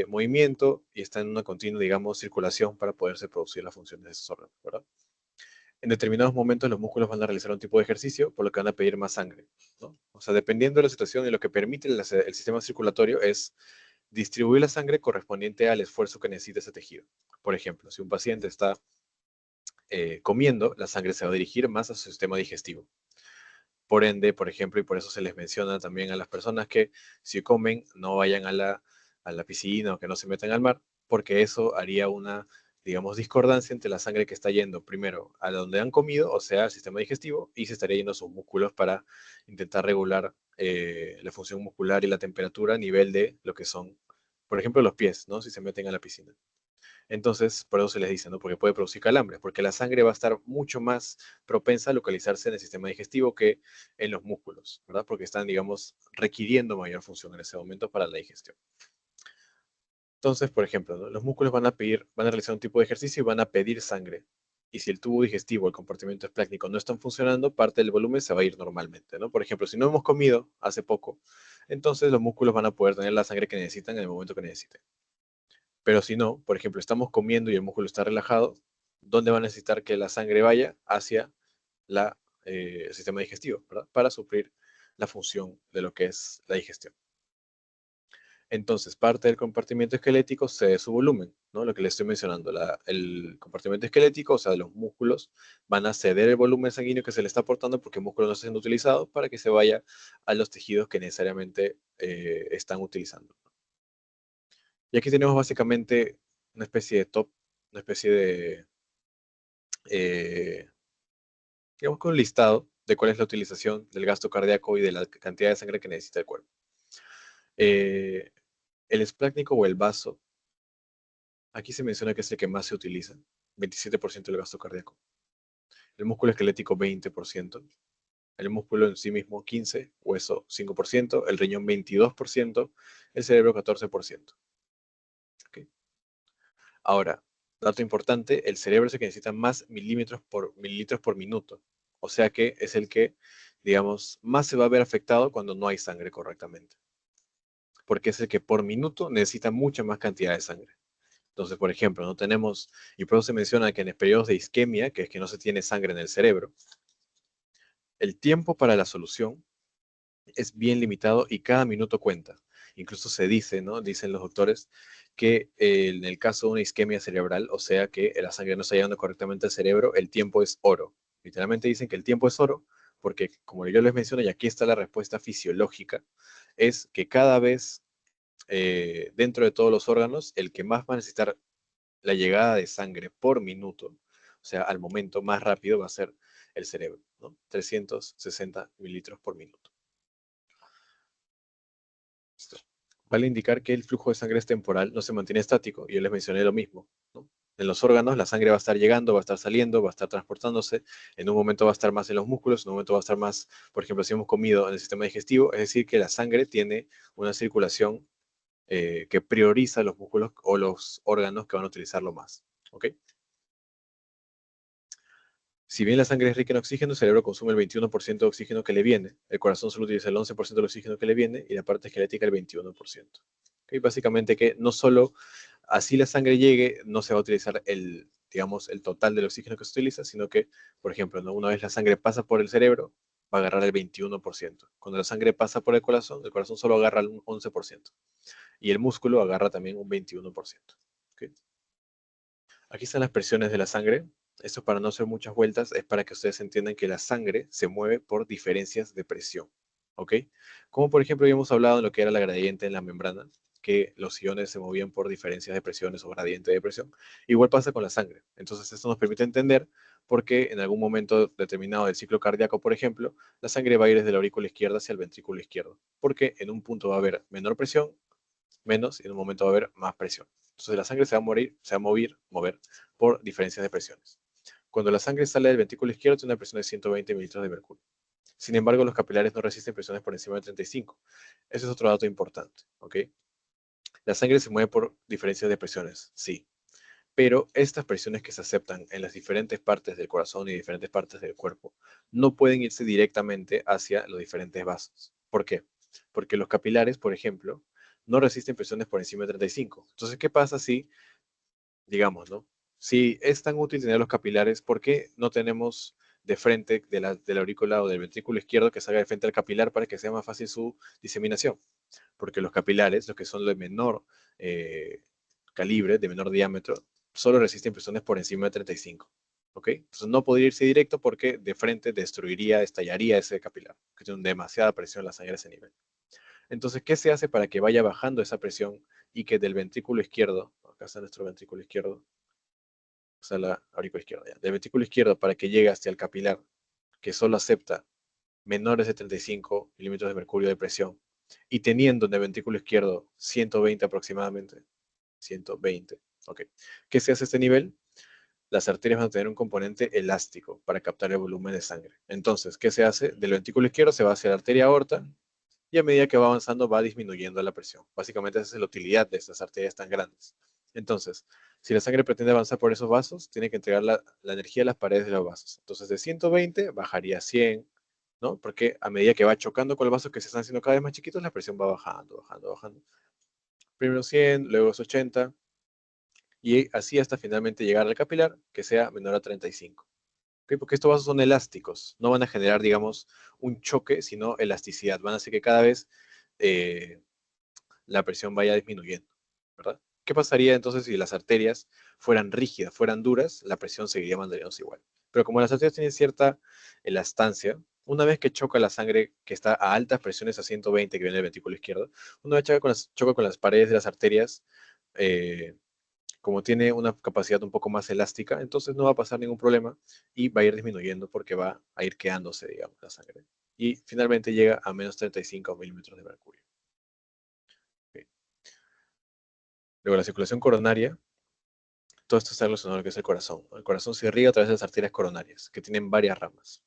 A: movimiento y está en una continua, digamos, circulación para poderse producir la función de esos órganos, ¿verdad? En determinados momentos los músculos van a realizar un tipo de ejercicio, por lo que van a pedir más sangre, ¿no? O sea, dependiendo de la situación y lo que permite el sistema circulatorio es distribuir la sangre correspondiente al esfuerzo que necesita ese tejido. Por ejemplo, si un paciente está comiendo, la sangre se va a dirigir más a su sistema digestivo. Por ende, por ejemplo, y por eso se les menciona también a las personas que si comen no vayan a la piscina o que no se metan al mar, porque eso haría una, digamos, discordancia entre la sangre que está yendo primero a donde han comido, o sea, al sistema digestivo, y se estaría yendo a sus músculos para intentar regular la función muscular y la temperatura a nivel de lo que son, por ejemplo, los pies, ¿no? Si se meten a la piscina. Entonces, por eso se les dice, ¿no? Porque puede producir calambres, porque la sangre va a estar mucho más propensa a localizarse en el sistema digestivo que en los músculos, ¿verdad? Porque están, digamos, requiriendo mayor función en ese momento para la digestión. Entonces, por ejemplo, ¿no? Los músculos van a realizar un tipo de ejercicio y van a pedir sangre. Y si el tubo digestivo, el compartimento esplácnico no están funcionando, parte del volumen se va a ir normalmente, ¿no? Por ejemplo, si no hemos comido hace poco, entonces los músculos van a poder tener la sangre que necesitan en el momento que necesiten. Pero si no, por ejemplo, estamos comiendo y el músculo está relajado, ¿dónde va a necesitar que la sangre vaya? Hacia el sistema digestivo, ¿verdad? Para suplir la función de lo que es la digestión. Entonces, parte del compartimiento esquelético cede su volumen, ¿no? Lo que les estoy mencionando, el compartimiento esquelético, o sea, los músculos, van a ceder el volumen sanguíneo que se le está aportando porque el músculo no está siendo utilizado para que se vaya a los tejidos que necesariamente están utilizando. Y aquí tenemos básicamente una especie de top, una especie de, eh, digamos que un listado de cuál es la utilización del gasto cardíaco y de la cantidad de sangre que necesita el cuerpo. Eh, el esplácnico o el vaso, aquí se menciona que es el que más se utiliza, 27% del gasto cardíaco. El músculo esquelético, 20%. el músculo en sí mismo 15%, hueso 5%, el riñón 22%, el cerebro 14%. ¿Ok? Ahora, dato importante, el cerebro es el que necesita más mililitros por minuto. O sea que es el que, digamos, más se va a ver afectado cuando no hay sangre correctamente. Porque es el que por minuto necesita mucha más cantidad de sangre. Entonces, por ejemplo, no tenemos, y por eso se menciona que en periodos de isquemia, que es que no se tiene sangre en el cerebro, el tiempo para la solución es bien limitado y cada minuto cuenta. Incluso se dice, ¿no? Dicen los doctores que en el caso de una isquemia cerebral, o sea que la sangre no está llegando correctamente al cerebro, el tiempo es oro. Literalmente dicen que el tiempo es oro porque, como yo les menciono, y aquí está la respuesta fisiológica, es que cada vez dentro de todos los órganos, el que más va a necesitar la llegada de sangre por minuto, o sea, al momento más rápido va a ser el cerebro, ¿no? 360 mililitros por minuto. Listo. Vale indicar que el flujo de sangre es temporal, no se mantiene estático, y yo les mencioné lo mismo, ¿no? En los órganos la sangre va a estar llegando, va a estar saliendo, va a estar transportándose, en un momento va a estar más en los músculos, en un momento va a estar más, por ejemplo, si hemos comido en el sistema digestivo, es decir, que la sangre tiene una circulación que prioriza los músculos o los órganos que van a utilizarlo más, ¿ok? Si bien la sangre es rica en oxígeno, el cerebro consume el 21% de oxígeno que le viene, el corazón solo utiliza el 11% del oxígeno que le viene y la parte esquelética el 21%. ¿Okay? Básicamente que no solo así la sangre llegue, no se va a utilizar digamos, el total del oxígeno que se utiliza, sino que, por ejemplo, ¿no? Una vez la sangre pasa por el cerebro, va a agarrar el 21%. Cuando la sangre pasa por el corazón solo agarra el 11%. Y el músculo agarra también un 21%. ¿Okay? Aquí están las presiones de la sangre. Esto para no hacer muchas vueltas es para que ustedes entiendan que la sangre se mueve por diferencias de presión. ¿Ok? Como por ejemplo ya hemos hablado en lo que era la gradiente en la membrana, que los iones se movían por diferencias de presiones o gradiente de presión. Igual pasa con la sangre. Entonces esto nos permite entender por qué en algún momento determinado del ciclo cardíaco, por ejemplo, la sangre va a ir desde la aurícula izquierda hacia el ventrículo izquierdo. Porque en un punto va a haber menor presión, menos, y en un momento va a haber más presión. Entonces la sangre se va a mover por diferencias de presiones. Cuando la sangre sale del ventrículo izquierdo tiene una presión de 120 mililitros de mercurio. Sin embargo, los capilares no resisten presiones por encima de 35. Ese es otro dato importante, ¿ok? La sangre se mueve por diferencias de presiones, sí, pero estas presiones que se aceptan en las diferentes partes del corazón y diferentes partes del cuerpo no pueden irse directamente hacia los diferentes vasos. ¿Por qué? Porque los capilares, por ejemplo, no resisten presiones por encima de 35. Entonces, ¿qué pasa si, digamos, ¿no? Si es tan útil tener los capilares, ¿por qué no tenemos de frente de la aurícula o del ventrículo izquierdo que salga de frente al capilar para que sea más fácil su diseminación? Porque los capilares, los que son de menor eh, calibre, de menor diámetro, solo resisten presiones por encima de 35. ¿Ok? Entonces no podría irse directo porque de frente destruiría, estallaría ese capilar, que tiene demasiada presión la sangre a ese nivel. Entonces, ¿qué se hace para que vaya bajando esa presión y que del ventrículo izquierdo, acá está nuestro ventrículo izquierdo, está la aurícula izquierda, ya, del ventrículo izquierdo para que llegue hasta el capilar, que solo acepta menores de 35 milímetros de mercurio de presión, y teniendo en el ventrículo izquierdo 120 aproximadamente, 120, ok. ¿Qué se hace a este nivel? Las arterias van a tener un componente elástico para captar el volumen de sangre. Entonces, ¿qué se hace? Del ventrículo izquierdo se va hacia la arteria aorta y a medida que va avanzando va disminuyendo la presión. Básicamente esa es la utilidad de estas arterias tan grandes. Entonces, si la sangre pretende avanzar por esos vasos, tiene que entregar la energía a las paredes de los vasos. Entonces, de 120 bajaría a 100, ¿no? Porque a medida que va chocando con los vasos que se están haciendo cada vez más chiquitos, la presión va bajando, bajando, bajando. Primero 100, luego es 80, y así hasta finalmente llegar al capilar, que sea menor a 35. ¿Okay? Porque estos vasos son elásticos, no van a generar, digamos, un choque, sino elasticidad. Van a hacer que cada vez eh, la presión vaya disminuyendo, ¿verdad? ¿Qué pasaría entonces si las arterias fueran rígidas, fueran duras? La presión seguiría manteniéndose igual. Pero como las arterias tienen cierta elastancia, una vez que choca la sangre que está a altas presiones a 120 que viene del ventrículo izquierdo, una vez choca con las paredes de las arterias, eh, como tiene una capacidad un poco más elástica, entonces no va a pasar ningún problema y va a ir disminuyendo porque va a ir quedándose, digamos, la sangre. Y finalmente llega a menos 35 milímetros de mercurio. Okay. Luego la circulación coronaria, todo esto está relacionado a lo que es el corazón. El corazón se irriga a través de las arterias coronarias, que tienen varias ramas.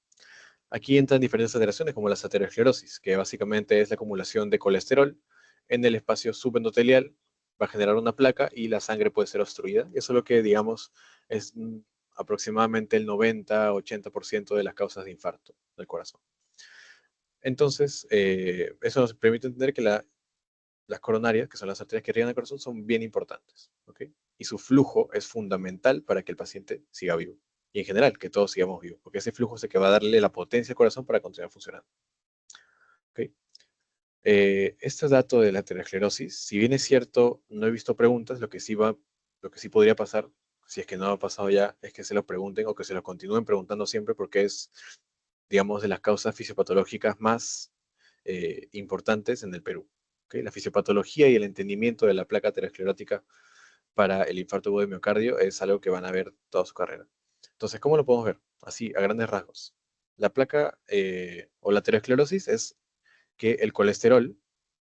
A: Aquí entran diferentes alteraciones como la aterosclerosis, que básicamente es la acumulación de colesterol en el espacio subendotelial, va a generar una placa y la sangre puede ser obstruida. Y eso es lo que, digamos, es aproximadamente el 90-80% de las causas de infarto del corazón. Entonces, eso nos permite entender que las coronarias, que son las arterias que irrigan el corazón, son bien importantes, ¿ok? Y su flujo es fundamental para que el paciente siga vivo. Y en general, que todos sigamos vivos, porque ese flujo es el que va a darle la potencia al corazón para continuar funcionando, ¿ok? Este dato de la aterosclerosis, si bien es cierto, no he visto preguntas, lo que sí podría pasar, si es que no ha pasado ya, es que se lo pregunten o que se lo continúen preguntando siempre porque es, digamos, de las causas fisiopatológicas más importantes en el Perú. ¿Ok? La fisiopatología y el entendimiento de la placa aterosclerótica para el infarto agudo de miocardio es algo que van a ver toda su carrera. Entonces, ¿cómo lo podemos ver? Así, a grandes rasgos. La placa o la aterosclerosis es que el colesterol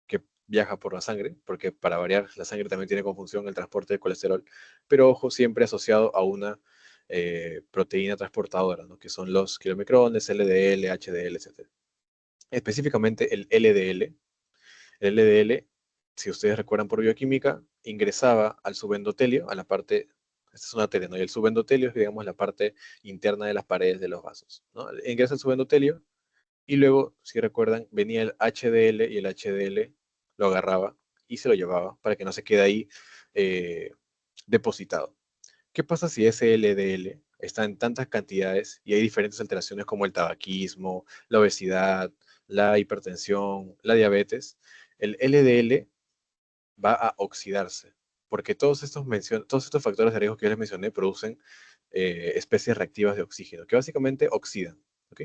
A: que viaja por la sangre, porque para variar, la sangre también tiene como función el transporte de colesterol, pero ojo, siempre asociado a una proteína transportadora, ¿no? Que son los kilomicrones, LDL, HDL, etc. Específicamente el LDL. El LDL, si ustedes recuerdan por bioquímica, ingresaba al subendotelio, a la parte, esta es una arteria, ¿no? Y el subendotelio es, digamos, la parte interna de las paredes de los vasos, ¿no? Ingresa al subendotelio y luego, si recuerdan, venía el HDL y el HDL lo agarraba y se lo llevaba para que no se quede ahí eh, depositado. ¿Qué pasa si ese LDL está en tantas cantidades y hay diferentes alteraciones como el tabaquismo, la obesidad, la hipertensión, la diabetes? El LDL va a oxidarse, porque todos estos factores de riesgo que yo les mencioné producen especies reactivas de oxígeno, que básicamente oxidan. ¿Ok?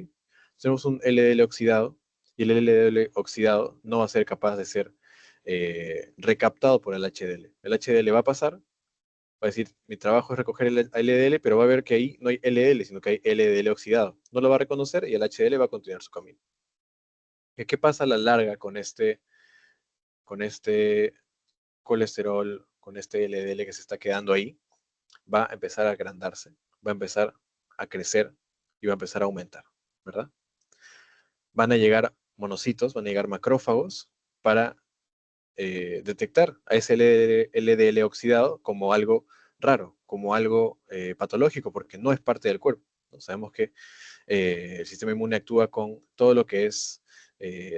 A: Tenemos un LDL oxidado y el LDL oxidado no va a ser capaz de ser recaptado por el HDL. El HDL va a pasar, va a decir, mi trabajo es recoger el LDL, pero va a ver que ahí no hay LDL, sino que hay LDL oxidado. No lo va a reconocer y el HDL va a continuar su camino. ¿Qué pasa a la larga con este colesterol, con este LDL que se está quedando ahí? Va a empezar a agrandarse, va a empezar a crecer y va a empezar a aumentar, ¿verdad? Van a llegar monocitos, van a llegar macrófagos para detectar a ese LDL oxidado como algo raro, como algo patológico, porque no es parte del cuerpo, ¿no? Sabemos que el sistema inmune actúa con todo lo que es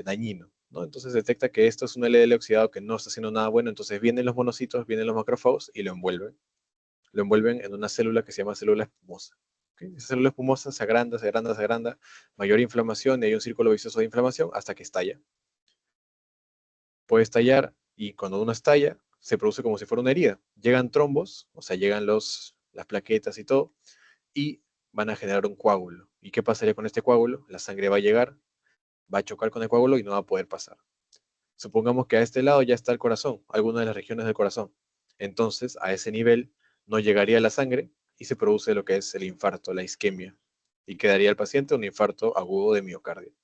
A: dañino, ¿no? Entonces detecta que esto es un LDL oxidado que no está haciendo nada bueno, entonces vienen los monocitos, vienen los macrófagos y lo envuelven. Lo envuelven en una célula que se llama célula espumosa. ¿Okay? Esa célula espumosa se agranda, se agranda, se agranda, mayor inflamación y hay un círculo vicioso de inflamación hasta que estalla. Puede estallar y cuando uno estalla, se produce como si fuera una herida. Llegan trombos, o sea, llegan las plaquetas y todo, y van a generar un coágulo. ¿Y qué pasaría con este coágulo? La sangre va a llegar, va a chocar con el coágulo y no va a poder pasar. Supongamos que a este lado ya está el corazón, alguna de las regiones del corazón. Entonces, a ese nivel no llegaría la sangre y se produce lo que es el infarto, la isquemia. Y quedaría el paciente un infarto agudo de miocardio.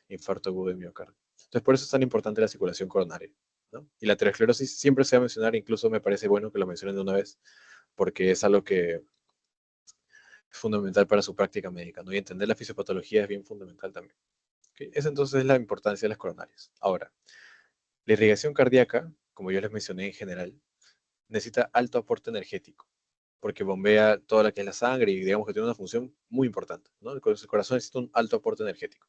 A: Infarto agudo de miocardio. Entonces, por eso es tan importante la circulación coronaria, ¿no? Y la aterosclerosis siempre se va a mencionar, incluso me parece bueno que lo mencionen de una vez, porque es algo que es fundamental para su práctica médica, ¿no? Y entender la fisiopatología es bien fundamental también. ¿Ok? Esa entonces es la importancia de las coronarias. Ahora, la irrigación cardíaca, como yo les mencioné en general, necesita alto aporte energético, porque bombea toda la que es la sangre y digamos que tiene una función muy importante, ¿no? El corazón necesita un alto aporte energético.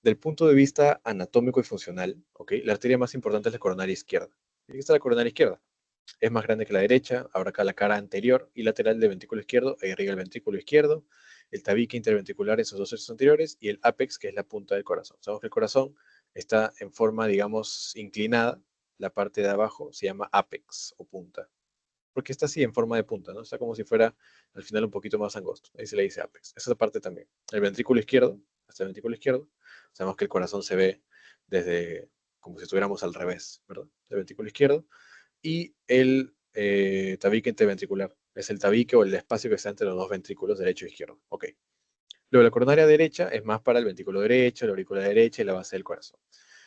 A: Del punto de vista anatómico y funcional, ¿ok? La arteria más importante es la coronaria izquierda. Aquí está la coronaria izquierda. Es más grande que la derecha, abarca la cara anterior y lateral del ventrículo izquierdo e irriga el ventrículo izquierdo, el tabique interventricular en sus dos tercios anteriores y el ápex, que es la punta del corazón. Sabemos que el corazón está en forma, digamos, inclinada. La parte de abajo se llama ápex o punta. Porque está así en forma de punta, ¿no? Está como si fuera al final un poquito más angosto. Ahí se le dice ápex. Esa parte también. El ventrículo izquierdo, hasta el ventrículo izquierdo, sabemos que el corazón se ve desde como si estuviéramos al revés, ¿verdad? El ventrículo izquierdo y el tabique interventricular. Es el tabique o el espacio que está entre los dos ventrículos derecho e izquierdo. Ok. Luego la coronaria derecha es más para el ventrículo derecho, la aurícula derecha y la base del corazón.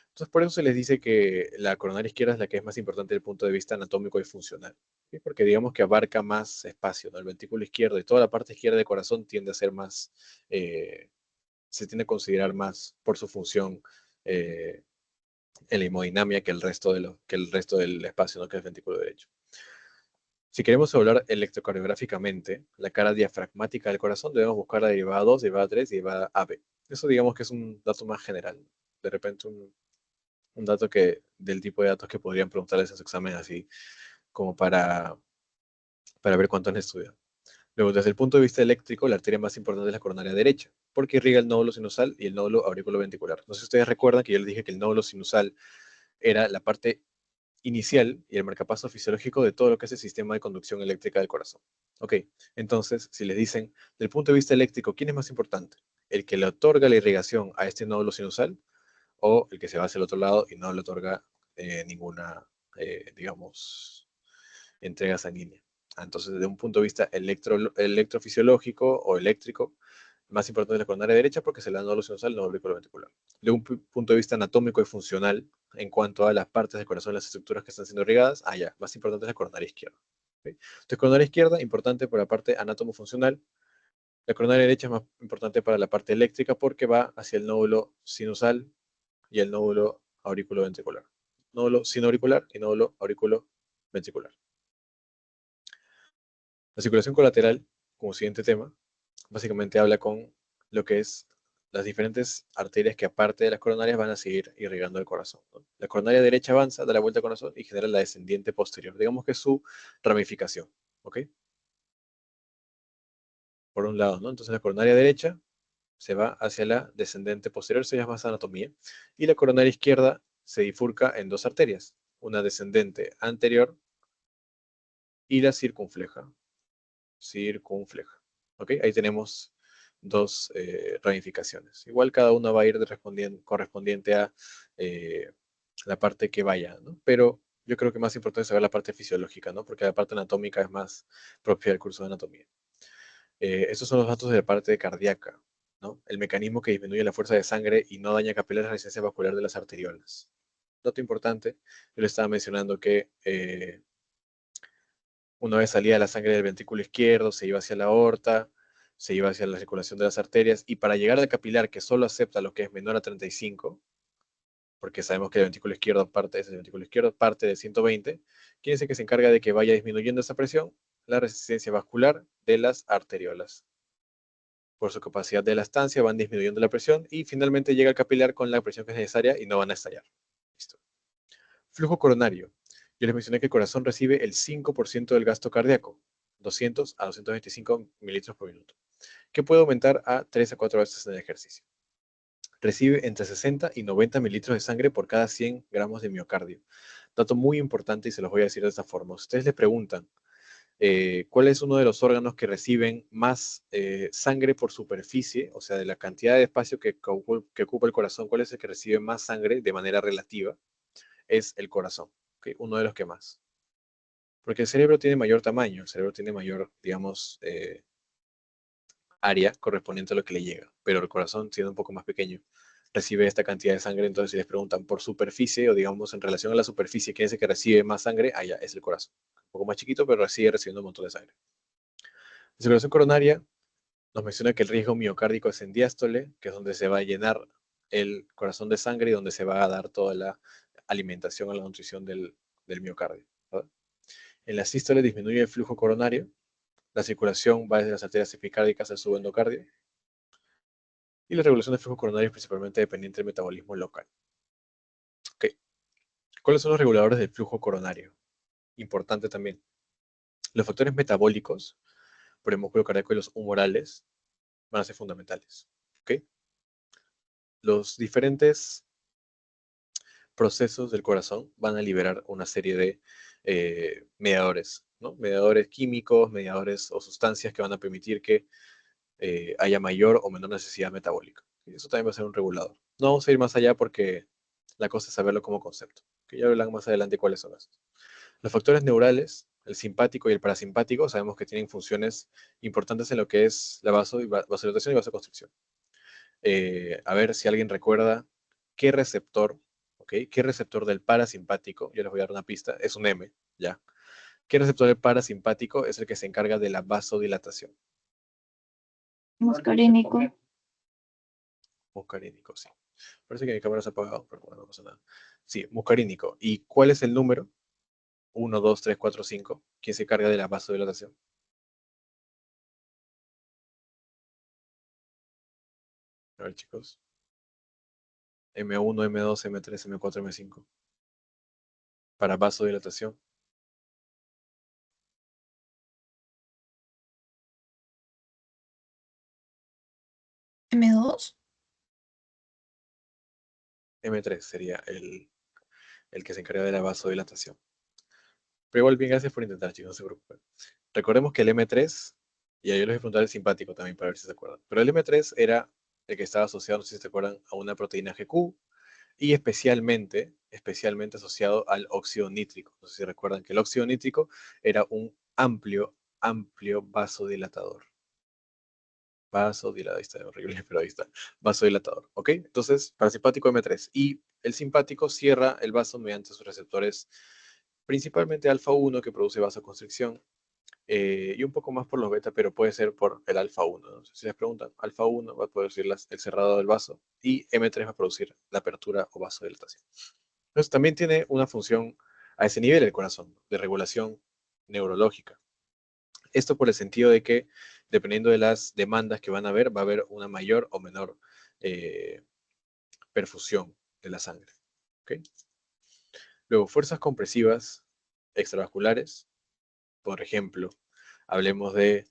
A: Entonces por eso se les dice que la coronaria izquierda es la que es más importante desde el punto de vista anatómico y funcional. ¿Sí? Porque digamos que abarca más espacio, ¿no? El ventrículo izquierdo y toda la parte izquierda del corazón tiende a ser más se tiende a considerar más por su función en la hemodinamia que el resto, del espacio, ¿no? Que es el ventrículo derecho. Si queremos hablar electrocardiográficamente, la cara diafragmática del corazón, debemos buscar la derivada 2, derivada 3 y derivada AB. Eso digamos que es un dato más general. De repente un dato del tipo de datos que podrían preguntarles en su examen así, como para ver cuánto han estudiado. Luego, desde el punto de vista eléctrico, la arteria más importante es la coronaria derecha, porque irriga el nódulo sinusal y el nódulo auriculoventricular. No sé si ustedes recuerdan que yo les dije que el nódulo sinusal era la parte inicial y el marcapaso fisiológico de todo lo que es el sistema de conducción eléctrica del corazón. Ok, entonces, si les dicen, del punto de vista eléctrico, ¿quién es más importante? ¿El que le otorga la irrigación a este nódulo sinusal o el que se va hacia el otro lado y no le otorga ninguna, digamos, entrega sanguínea? Entonces, desde un punto de vista electrofisiológico o eléctrico, más importante es la coronaria derecha porque se le da nódulo sinusal, nódulo auriculoventricular. De un punto de vista anatómico y funcional, en cuanto a las partes del corazón, las estructuras que están siendo irrigadas, ya, más importante es la coronaria izquierda. ¿Okay? Entonces, coronaria izquierda, importante por la parte anátomo-funcional. La coronaria derecha es más importante para la parte eléctrica porque va hacia el nódulo sinusal y el nódulo auriculoventricular. Nódulo sinoauricular y nódulo auriculoventricular. La circulación colateral, como siguiente tema, básicamente habla con lo que es las diferentes arterias que aparte de las coronarias van a seguir irrigando el corazón, ¿no? La coronaria derecha avanza, da la vuelta al corazón y genera la descendiente posterior. Digamos que es su ramificación, ¿ok? Por un lado, ¿no? Entonces la coronaria derecha se va hacia la descendente posterior, eso ya es más anatomía, y la coronaria izquierda se bifurca en dos arterias, una descendente anterior y la circunfleja. ¿Ok? Ahí tenemos dos ramificaciones. Igual cada una va a ir correspondiente a la parte que vaya, ¿no? Pero yo creo que más importante es saber la parte fisiológica, ¿no? Porque la parte anatómica es más propia del curso de anatomía. Estos son los datos de la parte cardíaca, ¿no? El mecanismo que disminuye la fuerza de sangre y no daña capilares de resistencia vascular de las arteriolas. Dato importante, yo le estaba mencionando que una vez salía la sangre del ventrículo izquierdo, se iba hacia la aorta, se iba hacia la circulación de las arterias, y para llegar al capilar que solo acepta lo que es menor a 35, porque sabemos que el ventrículo izquierdo parte de 120, quiere decir que se encarga de que vaya disminuyendo esa presión, la resistencia vascular de las arteriolas. Por su capacidad de elastancia van disminuyendo la presión y finalmente llega al capilar con la presión que es necesaria y no van a estallar. Listo. Flujo coronario. Yo les mencioné que el corazón recibe el 5% del gasto cardíaco, 200 a 225 mililitros por minuto, que puede aumentar a 3 a 4 veces en el ejercicio. Recibe entre 60 y 90 mililitros de sangre por cada 100 gramos de miocardio. Dato muy importante y se los voy a decir de esta forma. Ustedes le preguntan cuál es uno de los órganos que reciben más sangre por superficie, o sea, de la cantidad de espacio que ocupa el corazón, cuál es el que recibe más sangre de manera relativa, es el corazón, ¿okay? Uno de los que más. Porque el cerebro tiene mayor tamaño, el cerebro tiene mayor, digamos, área correspondiente a lo que le llega, pero el corazón, siendo un poco más pequeño, recibe esta cantidad de sangre. Entonces si les preguntan por superficie o digamos en relación a la superficie, ¿quién es el que recibe más sangre? Allá es el corazón. Un poco más chiquito, pero sigue recibiendo un montón de sangre. La circulación coronaria nos menciona que el riesgo miocárdico es en diástole, que es donde se va a llenar el corazón de sangre y donde se va a dar toda la alimentación o la nutrición del miocardio, ¿verdad? En la sístole disminuye el flujo coronario, la circulación va desde las arterias epicárdicas al subendocardio, y la regulación del flujo coronario es principalmente dependiente del metabolismo local. Okay. ¿Cuáles son los reguladores del flujo coronario? Importante también. Los factores metabólicos, por el músculo cardíaco y los humorales, van a ser fundamentales. ¿Okay? Los diferentes procesos del corazón van a liberar una serie de mediadores, ¿no? Mediadores químicos, mediadores o sustancias que van a permitir que haya mayor o menor necesidad metabólica. Y eso también va a ser un regulador. No vamos a ir más allá porque la cosa es saberlo como concepto, que ya hablan más adelante cuáles son esos. Los factores neurales, el simpático y el parasimpático, sabemos que tienen funciones importantes en lo que es la vasodilatación y vasoconstricción. A ver si alguien recuerda qué receptor, ¿ok? ¿Qué receptor del parasimpático? Yo les voy a dar una pista, es un M, ¿ya? ¿Qué receptor del parasimpático es el que se encarga de la vasodilatación?
C: Muscarínico.
A: Muscarínico, sí. Parece que mi cámara se ha apagado, pero bueno, no pasa nada. Sí, muscarínico. ¿Y cuál es el número? 1, 2, 3, 4, 5. ¿Quién se carga de la vasodilatación? A ver, chicos. M1, M2, M3, M4, M5. Para vasodilatación.
B: M2.
A: M3 sería el que se encarga de la vasodilatación. Pero igual, bien, gracias por intentar, chicos, no se preocupen. Recordemos que el M3, y ahí yo les voy a preguntar el simpático también para ver si se acuerdan. Pero el M3 era el que estaba asociado, no sé si se acuerdan, a una proteína GQ y especialmente asociado al óxido nítrico. No sé si recuerdan que el óxido nítrico era un amplio vasodilatador. Vasodilatador, ahí está horrible, pero ahí está. Vasodilatador, ¿ok? Entonces, parasimpático M3. Y el simpático cierra el vaso mediante sus receptores, principalmente alfa 1, que produce vasoconstricción, y un poco más por los beta, pero puede ser por el alfa 1. ¿No? Si les preguntan, alfa 1 va a producir el cerrado del vaso y M3 va a producir la apertura o vasodilatación. Entonces, también tiene una función a ese nivel el corazón, de regulación neurológica. Esto por el sentido de que, dependiendo de las demandas que van a haber, va a haber una mayor o menor eh, perfusión de la sangre. ¿Okay? Luego, fuerzas compresivas extravasculares. Por ejemplo, hablemos de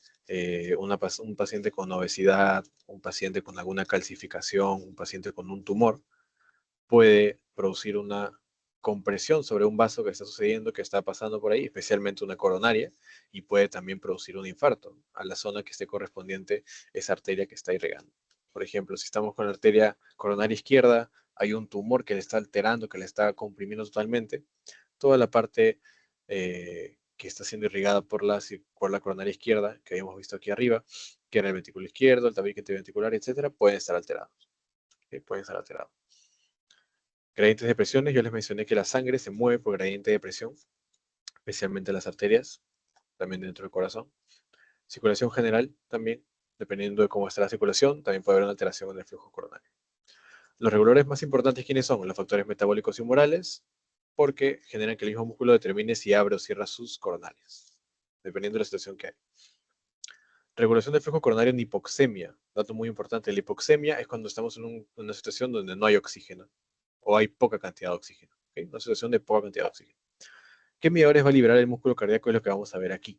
A: un paciente con obesidad, un paciente con alguna calcificación, un paciente con un tumor, puede producir una compresión sobre un vaso que está sucediendo, que está pasando por ahí, especialmente una coronaria, y puede también producir un infarto a la zona que esté correspondiente esa arteria que está irrigando. Por ejemplo, si estamos con la arteria coronaria izquierda, hay un tumor que le está alterando, que le está comprimiendo totalmente, toda la parte que está siendo irrigada por la coronaria izquierda, que habíamos visto aquí arriba, que era el ventrículo izquierdo, el tabique ventricular, etcétera, pueden estar alterados. ¿Okay? Pueden estar alterados. Gradientes de presiones, yo les mencioné que la sangre se mueve por gradiente de presión, especialmente las arterias, también dentro del corazón. Circulación general también, dependiendo de cómo está la circulación, también puede haber una alteración en el flujo coronario. Los reguladores más importantes, ¿quiénes son? Los factores metabólicos y humorales, porque generan que el mismo músculo determine si abre o cierra sus coronarias, dependiendo de la situación que hay. Regulación del flujo coronario en hipoxemia. Dato muy importante, la hipoxemia es cuando estamos en una situación donde no hay oxígeno o hay poca cantidad de oxígeno. ¿Okay? Una situación de poca cantidad de oxígeno. ¿Qué mediadores va a liberar el músculo cardíaco? Es lo que vamos a ver aquí.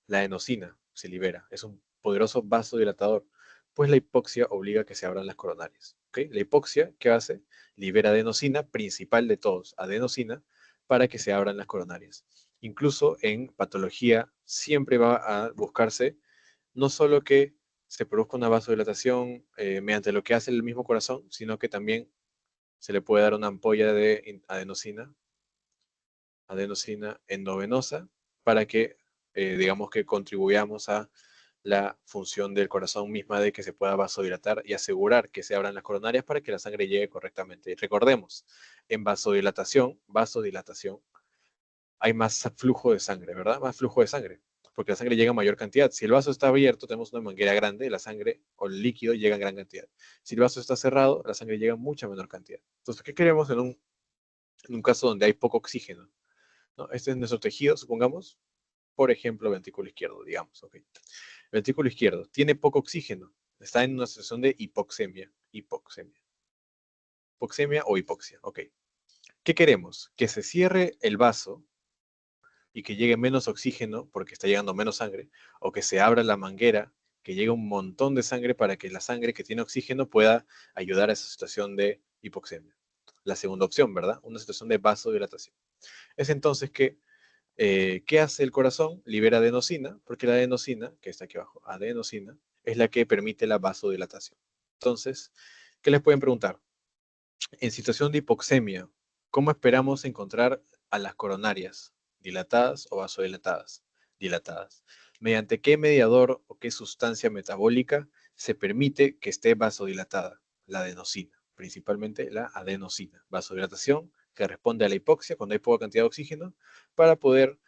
A: La adenosina se libera. Es un poderoso vasodilatador, pues la hipoxia obliga a que se abran las coronarias. ¿Okay? La hipoxia, ¿qué hace? Libera adenosina, principal de todos, adenosina, para que se abran las coronarias. Incluso en patología siempre va a buscarse no solo que se produzca una vasodilatación mediante lo que hace el mismo corazón, sino que también se le puede dar una ampolla de adenosina endovenosa, para que, digamos que contribuyamos a la función del corazón misma de que se pueda vasodilatar y asegurar que se abran las coronarias para que la sangre llegue correctamente. Y recordemos, en vasodilatación, hay más flujo de sangre, ¿verdad? Más flujo de sangre, porque la sangre llega en mayor cantidad. Si el vaso está abierto, tenemos una manguera grande, la sangre o el líquido llega en gran cantidad. Si el vaso está cerrado, la sangre llega en mucha menor cantidad. Entonces, ¿qué queremos en un caso donde hay poco oxígeno? ¿No? Este es nuestro tejido, supongamos, por ejemplo, ventrículo izquierdo, digamos. ¿Okay? Ventrículo izquierdo tiene poco oxígeno, está en una situación de hipoxemia o hipoxia. ¿Ok? ¿Qué queremos? Que se cierre el vaso y que llegue menos oxígeno porque está llegando menos sangre, o que se abra la manguera, que llegue un montón de sangre para que la sangre que tiene oxígeno pueda ayudar a esa situación de hipoxemia. La segunda opción, ¿verdad? Una situación de vasodilatación. Es entonces que ¿qué hace el corazón? Libera adenosina, porque la adenosina, que está aquí abajo, adenosina, es la que permite la vasodilatación. Entonces, ¿qué les pueden preguntar? En situación de hipoxemia, ¿cómo esperamos encontrar a las coronarias? ¿Dilatadas o vasodilatadas? Dilatadas. ¿Mediante qué mediador o qué sustancia metabólica se permite que esté vasodilatada? La adenosina, principalmente la adenosina. Vasodilatación que responde a la hipoxia cuando hay poca cantidad de oxígeno para poder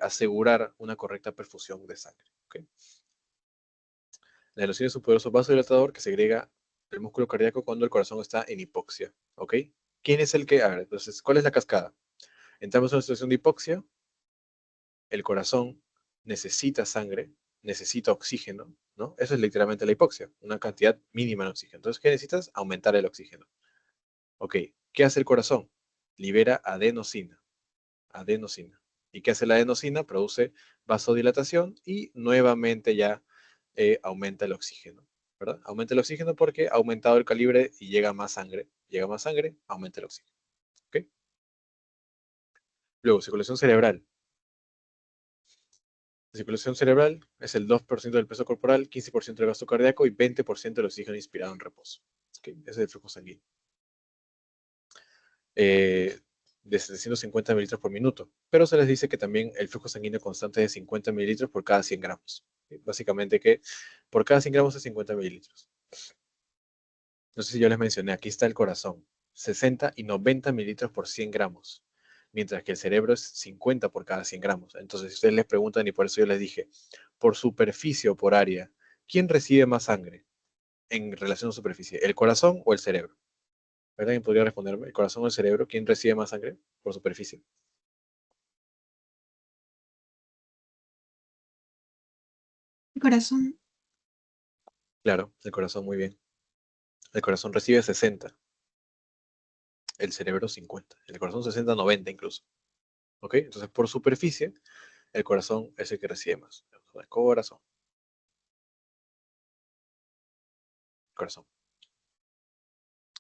A: asegurar una correcta perfusión de sangre. ¿Okay? La adenosina es un poderoso vasodilatador que segrega el músculo cardíaco cuando el corazón está en hipoxia, ¿ok? ¿Quién es el que...? A ver, entonces, ¿cuál es la cascada? Entramos en una situación de hipoxia, el corazón necesita sangre, necesita oxígeno, ¿no? Eso es literalmente la hipoxia, una cantidad mínima de oxígeno. Entonces, ¿qué necesitas? Aumentar el oxígeno. Ok, ¿qué hace el corazón? Libera adenosina, adenosina. ¿Y qué hace la adenosina? Produce vasodilatación y nuevamente ya aumenta el oxígeno, ¿verdad? Aumenta el oxígeno porque ha aumentado el calibre y llega más sangre, aumenta el oxígeno, ¿ok? Luego, circulación cerebral. La circulación cerebral es el 2% del peso corporal, 15% del gasto cardíaco y 20% del oxígeno inspirado en reposo. ¿Okay? Ese es el flujo sanguíneo. De 750 mililitros por minuto. Pero se les dice que también el flujo sanguíneo constante es de 50 mililitros por cada 100 gramos. ¿Okay? Básicamente que por cada 100 gramos es 50 mililitros. No sé si yo les mencioné, aquí está el corazón. 60 y 90 mililitros por 100 gramos. Mientras que el cerebro es 50 por cada 100 gramos. Entonces, si ustedes les preguntan, y por eso yo les dije, por superficie o por área, ¿quién recibe más sangre en relación a superficie? ¿El corazón o el cerebro? ¿Verdad? ¿Quién podría responderme? ¿El corazón o el cerebro? ¿Quién recibe más sangre por superficie?
B: Corazón.
A: Claro, el corazón, muy bien. El corazón recibe 60, el cerebro 50. El corazón 60, 90 incluso. ¿Ok? Entonces, por superficie, el corazón es el que recibe más. El corazón, corazón.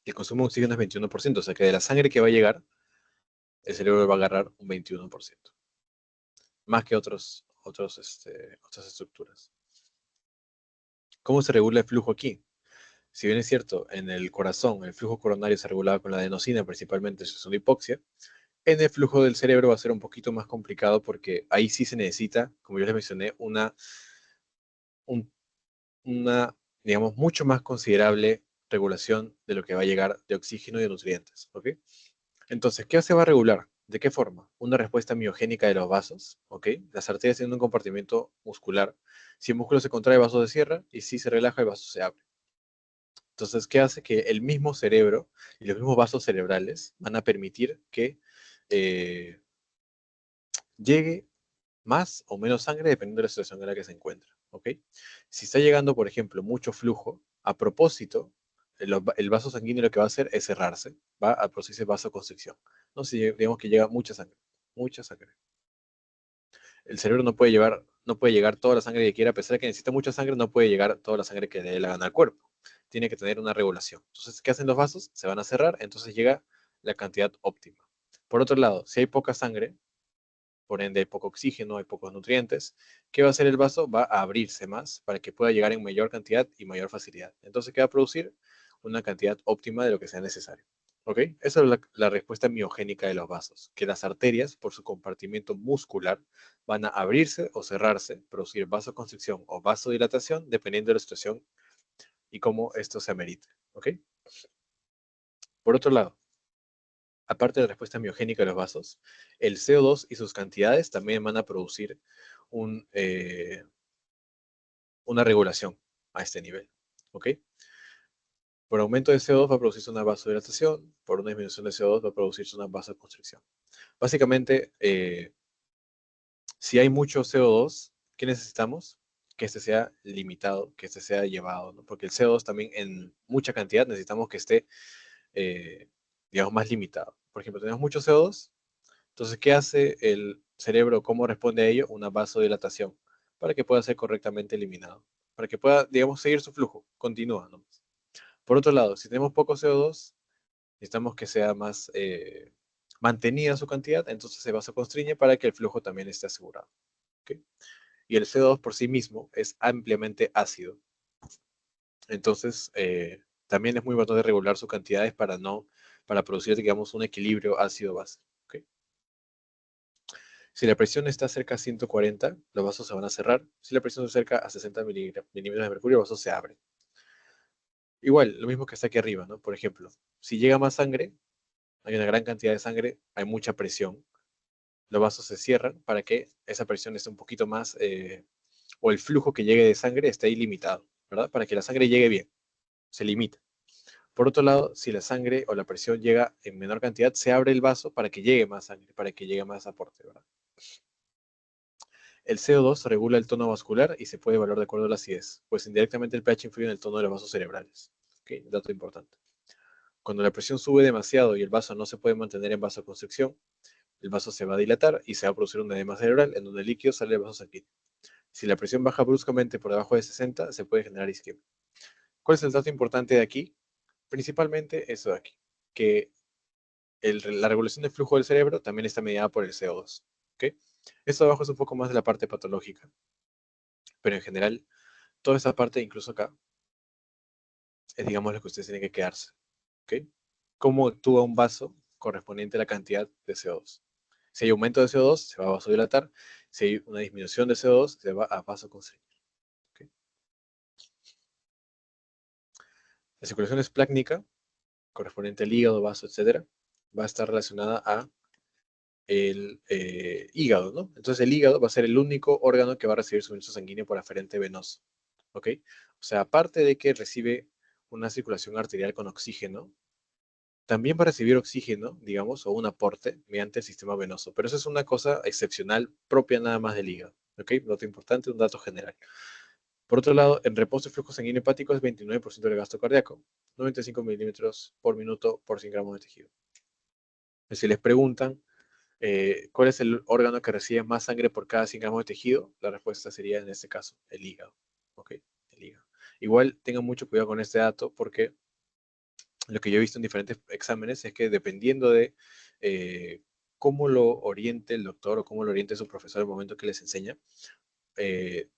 A: El consumo de oxígeno es 21%, o sea que de la sangre que va a llegar, el cerebro va a agarrar un 21%. Más que otras estructuras. ¿Cómo se regula el flujo aquí? Si bien es cierto, en el corazón el flujo coronario se regulaba con la adenosina, principalmente si es una hipoxia, en el flujo del cerebro va a ser un poquito más complicado porque ahí sí se necesita, como yo les mencioné, un- una, digamos, mucho más considerable regulación de lo que va a llegar de oxígeno y de nutrientes, ¿ok? Entonces, ¿qué se va a regular? ¿De qué forma? Una respuesta miogénica de los vasos, ¿ok? Las arterias tienen un compartimiento muscular. Si el músculo se contrae, el vaso se cierra, y si se relaja, el vaso se abre. Entonces, ¿qué hace? Que el mismo cerebro y los mismos vasos cerebrales van a permitir que eh, llegue más o menos sangre dependiendo de la situación en la que se encuentra, ¿ok? Si está llegando, por ejemplo, mucho flujo, a propósito, el vaso sanguíneo lo que va a hacer es cerrarse, va a producirse vasoconstricción. ¿No? Si digamos que llega mucha sangre. El cerebro no puede llegar toda la sangre que quiera, a pesar de que necesita mucha sangre, no puede llegar toda la sangre que le dé la gana al cuerpo. Tiene que tener una regulación. Entonces, ¿qué hacen los vasos? Se van a cerrar, entonces llega la cantidad óptima. Por otro lado, si hay poca sangre, por ende hay poco oxígeno, hay pocos nutrientes, ¿qué va a hacer el vaso? Va a abrirse más para que pueda llegar en mayor cantidad y mayor facilidad. Entonces, ¿qué va a producir? Una cantidad óptima de lo que sea necesario. ¿Ok? Esa es la respuesta miogénica de los vasos, que las arterias, por su compartimiento muscular, van a abrirse o cerrarse, producir vasoconstricción o vasodilatación, dependiendo de la situación y cómo esto se amerite. ¿Ok? Por otro lado, aparte de la respuesta miogénica de los vasos, el CO2 y sus cantidades también van a producir un, eh, una regulación a este nivel. ¿Ok? Por aumento de CO2 va a producirse una vasodilatación, por una disminución de CO2 va a producirse una vasoconstricción. Básicamente, si hay mucho CO2, ¿qué necesitamos? Que este sea limitado, que este sea llevado, ¿no? Porque el CO2 también en mucha cantidad necesitamos que esté, eh, digamos, más limitado. Por ejemplo, tenemos mucho CO2, entonces, ¿qué hace el cerebro? ¿Cómo responde a ello? Una vasodilatación, para que pueda ser correctamente eliminado, para que pueda, digamos, seguir su flujo, continúa, ¿no? Por otro lado, si tenemos poco CO2, necesitamos que sea más mantenida su cantidad, entonces se vasoconstriñe para que el flujo también esté asegurado. ¿Ok? Y el CO2 por sí mismo es ampliamente ácido. Entonces, también es muy importante regular sus cantidades para producir, digamos, un equilibrio ácido-base. ¿Ok? Si la presión está cerca a 140, los vasos se van a cerrar. Si la presión está cerca a 60 milímetros de mercurio, los vasos se abren. Igual, lo mismo que está aquí arriba, ¿no? Por ejemplo, si llega más sangre, hay una gran cantidad de sangre, hay mucha presión, los vasos se cierran para que esa presión esté un poquito más, o el flujo que llegue de sangre esté ilimitado, ¿verdad? Para que la sangre llegue bien, se limita. Por otro lado, si la sangre o la presión llega en menor cantidad, se abre el vaso para que llegue más sangre, para que llegue más aporte, ¿verdad? El CO2 regula el tono vascular y se puede evaluar de acuerdo a la acidez, pues indirectamente el pH influye en el tono de los vasos cerebrales. ¿Okay? Dato importante. Cuando la presión sube demasiado y el vaso no se puede mantener en vasoconstricción, el vaso se va a dilatar y se va a producir un edema cerebral en donde el líquido sale del vaso sanguíneo. Si la presión baja bruscamente por debajo de 60, se puede generar isquemia. ¿Cuál es el dato importante de aquí? Principalmente eso de aquí, que la regulación del flujo del cerebro también está mediada por el CO2. ¿Okay? Esto de abajo es un poco más de la parte patológica, pero en general, toda esta parte, incluso acá, es digamos lo que ustedes tienen que quedarse. ¿Okay? ¿Cómo actúa un vaso correspondiente a la cantidad de CO2? Si hay aumento de CO2, se va a vasodilatar. Si hay una disminución de CO2, se va a vasoconstrictor. ¿Okay? La circulación esplácnica, correspondiente al hígado, vaso, etc., va a estar relacionada a el hígado, ¿no? Entonces el hígado va a ser el único órgano que va a recibir suministro sanguíneo por aferente venoso, ¿ok? O sea, aparte de que recibe una circulación arterial con oxígeno, también va a recibir oxígeno, digamos, o un aporte mediante el sistema venoso. Pero eso es una cosa excepcional propia nada más del hígado, ¿ok? Un dato importante, un dato general. Por otro lado, en reposo el flujo sanguíneo hepático es 29% del gasto cardíaco, 95 milímetros por minuto por 100 gramos de tejido. Si les preguntan, ¿cuál es el órgano que recibe más sangre por cada 100 gramos de tejido? La respuesta sería en este caso el hígado. ¿Ok? El hígado. Igual tengan mucho cuidado con este dato porque lo que yo he visto en diferentes exámenes es que dependiendo de cómo lo oriente el doctor o cómo lo oriente su profesor al momento que les enseña, eh,